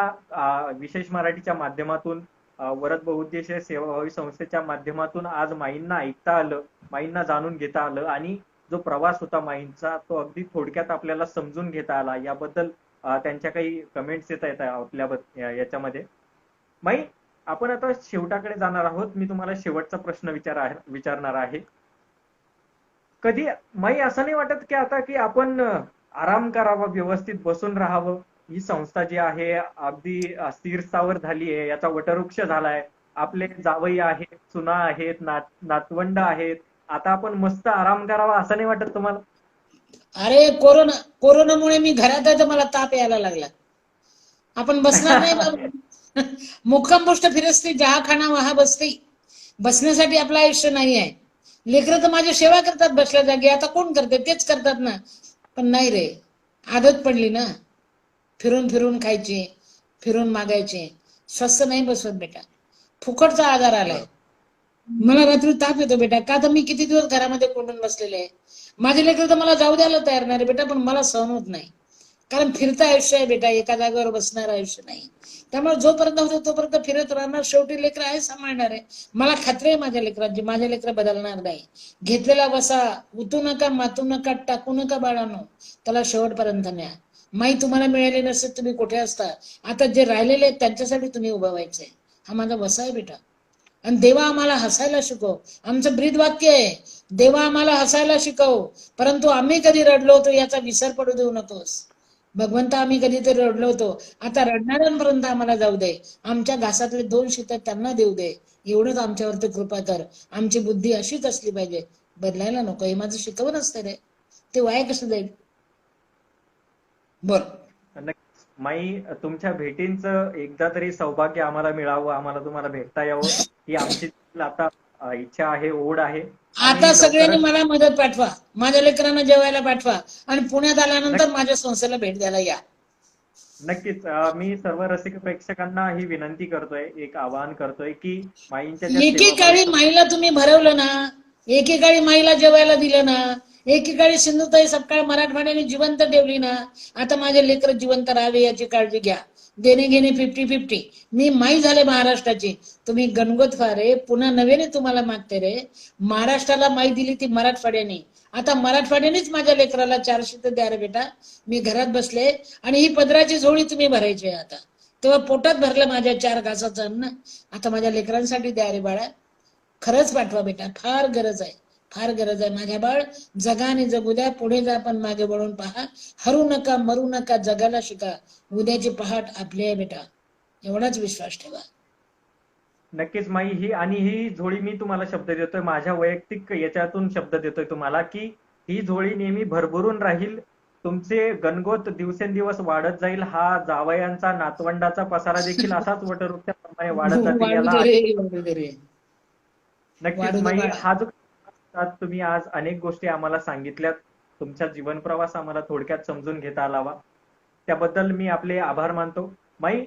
विशेष मराठीच्या माध्यमातून, वरद बहुउद्देशीय सेवाभावी संस्थेच्या माध्यमातून आज माईंना ऐकता आलं, माईंना जाणून घेता आलं आणि जो प्रवास होता माईंचा तो अगदी थोडक्यात आपल्याला समजून घेता आला. याबद्दल त्यांच्या काही कमेंट्स येत आहेत आपल्या याच्यामध्ये. माई, आपण आता शेवटाकडे जाणार आहोत. मी तुम्हाला शेवटचा प्रश्न विचारणार आहे. कधी माई असं नाही वाटत की आता की आपण आराम करावा, व्यवस्थित बसून राहावं? ही संस्था जी आहे अगदी स्थिरस्थावर झाली आहे, याचा वटवृक्ष झालाय, आपले जावई आहेत, सुना आहेत, नातवंड आहेत, आता आपण मस्त आराम करावा असं नाही वाटत तुम्हाला? अरे कोरोनामुळे मी घरात आहे तर मला ताप यायला लागला. आपण बसणार नाही बाबा. मुक्काम पोस्ट फिरस्ती जहा खाना वहा बसती. बसण्यासाठी आपलं आयुष्य नाही आहे. लेकरं तर माझी सेवा करतात बसल्या जागी, आता कोण करते? तेच करतात ना. पण नाही रे, आदत पडली ना, फिरून फिरून खायची, फिरून मागायची. स्वस्त नाही बसवत बेटा, फुकटचा आजार आलाय. मला रात्री ताप येतो बेटा, का तर मी किती दिवस घरामध्ये कोंडून बसलेले आहे. माझे लेकर तर मला जाऊ द्यायला तयार नाही रे बेटा, पण मला सहन होत नाही. कारण फिरतं आयुष्य आहे बेटा, एका जागेवर बसणार आयुष्य नाही. त्यामुळे जोपर्यंत होतो तोपर्यंत फिरत राहणार. शेवटी लेकर आहे सांभाळणार आहे. मला खात्री आहे माझ्या लेकरांची, माझ्या लेकर बदलणार नाही. घेतलेला वसा उतू नका, मातू नका, टाकू नका बाळांनो, त्याला शेवटपर्यंत न्या. माई तुम्हाला मिळाली नसेल तुम्ही कुठे असता. आता जे राहिलेले आहेत त्यांच्यासाठी तुम्ही उभं व्हायचंय. हा माझा वसा आहे बेटा. आणि देवा आम्हाला हसायला शिकव. आमचं ब्रीद वाक्य आहे, देवा आम्हाला हसायला शिकव, परंतु आम्ही कधी रडलो होतो याचा विसर पडू देऊ नकोस. भगवंता आम्ही कधीतरी रडलो होतो, आता रडणाऱ्यांपर्यंत आम्हाला जाऊ दे. आमच्या घासातले 2 शीत त्यांना देऊ दे. एवढंच आमच्यावरती कृपा कर. आमची बुद्धी अशीच असली पाहिजे, बदलायला नको. हे माझं शिकवण असतं रे, ते वाया कसं जाईल? बोल. माई, तुमच्या भेटींचं एकदा तरी सौभाग्य आम्हाला मिळावं, आम्हाला तुम्हाला भेटता यावं, ही आमची आता इच्छा आहे, ओढ आहे. आता सगळ्यांनी मला मदत पाठवा, माझ्या लेकरांना जेवायला पाठवा आणि पुण्यात आल्यानंतर माझ्या संस्थेला भेट द्यायला या. नक्कीच. मी सर्व रसिक प्रेक्षकांना ही विनंती करतोय, एक आवाहन करतोय की माईंच्या एकेकाळी माईला तुम्ही भरवलं ना, एकेकाळी माईला जेवायला दिलं ना, एकेकाळी सिंधुताई सपकाळ मराठवाड्याने जिवंत ठेवली ना. आता माझे लेकर जिवंत राहावे याची काळजी घ्या. देणे घेणे 50-50. मी माई झाले महाराष्ट्राची, तुम्ही गणगोत व्हा रे. पुन्हा नव्याने तुम्हाला मागते रे. महाराष्ट्राला माई दिली ती मराठवाड्याने, आता मराठवाड्यानेच माझ्या लेकराला 4 शीत द्या रे बेटा. मी घरात बसले आणि ही पदराची झोळी तुम्ही भरायची आहे. आता तेव्हा पोटात भरलं माझ्या 4 घासाचं अन्न. आता माझ्या लेकरांसाठी द्या रे बाळा. खरंच पाठवा बेटा, फार गरज आहे, फार गरज आहे. माझ्या बाळ जगा आणि जगू द्या, पुढे जा पण मागे वळून पहा. हरू नका, मरू नका, जगायला शिका. उद्याची पहाट आपली आहे बेटा, एवढाच विश्वास ठेवा. नक्कीच माई. ही झोळी मी तुम्हाला शब्द देतोय, माझ्या वैयक्तिक याच्यातून शब्द देतोय तुम्हाला, की ही झोळी नेहमी भरभरून राहील. तुमचे गणगोत दिवसेंदिवस वाढत जाईल. हा जावयांचा नातवंडाचा पसारा देखील असाच वटवृक्षाप्रमाणे वाढत जातील. वाढू याला दे रे, वाढू दे रे. नक्कीच वाढू दे माई. बाळा. हा जो तुम्ही आज अनेक गोष्टी आम्हाला सांगितल्यात, तुमचा जीवन प्रवास आम्हाला थोडक्यात समजून घेता आलावा, त्याबद्दल मी आपले आभार मानतो माई.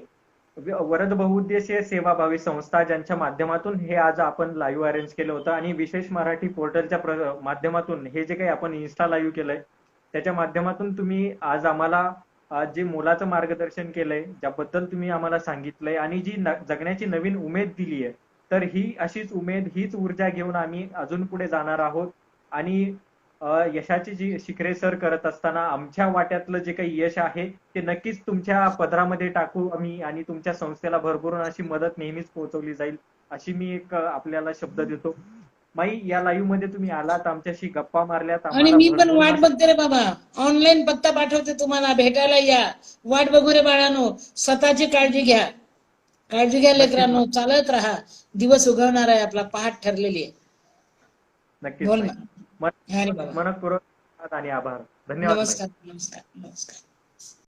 वरद बहुउद्देशीय सेवाभावी संस्था ज्यांच्या माध्यमातून हे आज आपण लाईव्ह अरेंज केलं होतं, आणि विशेष मराठी पोर्टलच्या माध्यमातून हे जे काही आपण इन्स्टा लाईव्ह केलंय त्याच्या माध्यमातून तुम्ही आज आम्हाला जे मोलाचं मार्गदर्शन केलंय, ज्याबद्दल तुम्ही आम्हाला सांगितलंय आणि जी जगण्याची नवीन उमेद दिली आहे, तर ही अशीच उमेद, हीच ऊर्जा घेऊन आम्ही अजून पुढे जाणार आहोत. आणि यशाची जी शिखरे सर करत असताना आमच्या वाट्यातलं जे काही यश आहे ते नक्कीच तुमच्या पदरामध्ये टाकू आम्ही, आणि तुमच्या संस्थेला भरभरून अशी मदत नेहमीच पोहोचवली जाईल, अशी मी एक आपल्याला शब्द देतो. माई, या लाईव्ह मध्ये तुम्ही आलात, आमच्याशी गप्पा मारल्यात, आणि आम्हाला मी पण भरभरून वाट बघते रे बाबा. ऑनलाईन पत्ता पाठवते तुम्हाला, भेटायला या. वाट बघू रे बाळांनो. स्वतःची काळजी घ्या, काळजी घ्या लेकरांनो. चालत राहा, दिवस उगवणार आहे आपला, पहाट ठरलेली आहे. नक्कीच बोल माई. ना. अरे बाबा, मनपूर्वक आणि आभार. धन्यवाद माई. नमस्कार, नमस्कार, नमस्कार.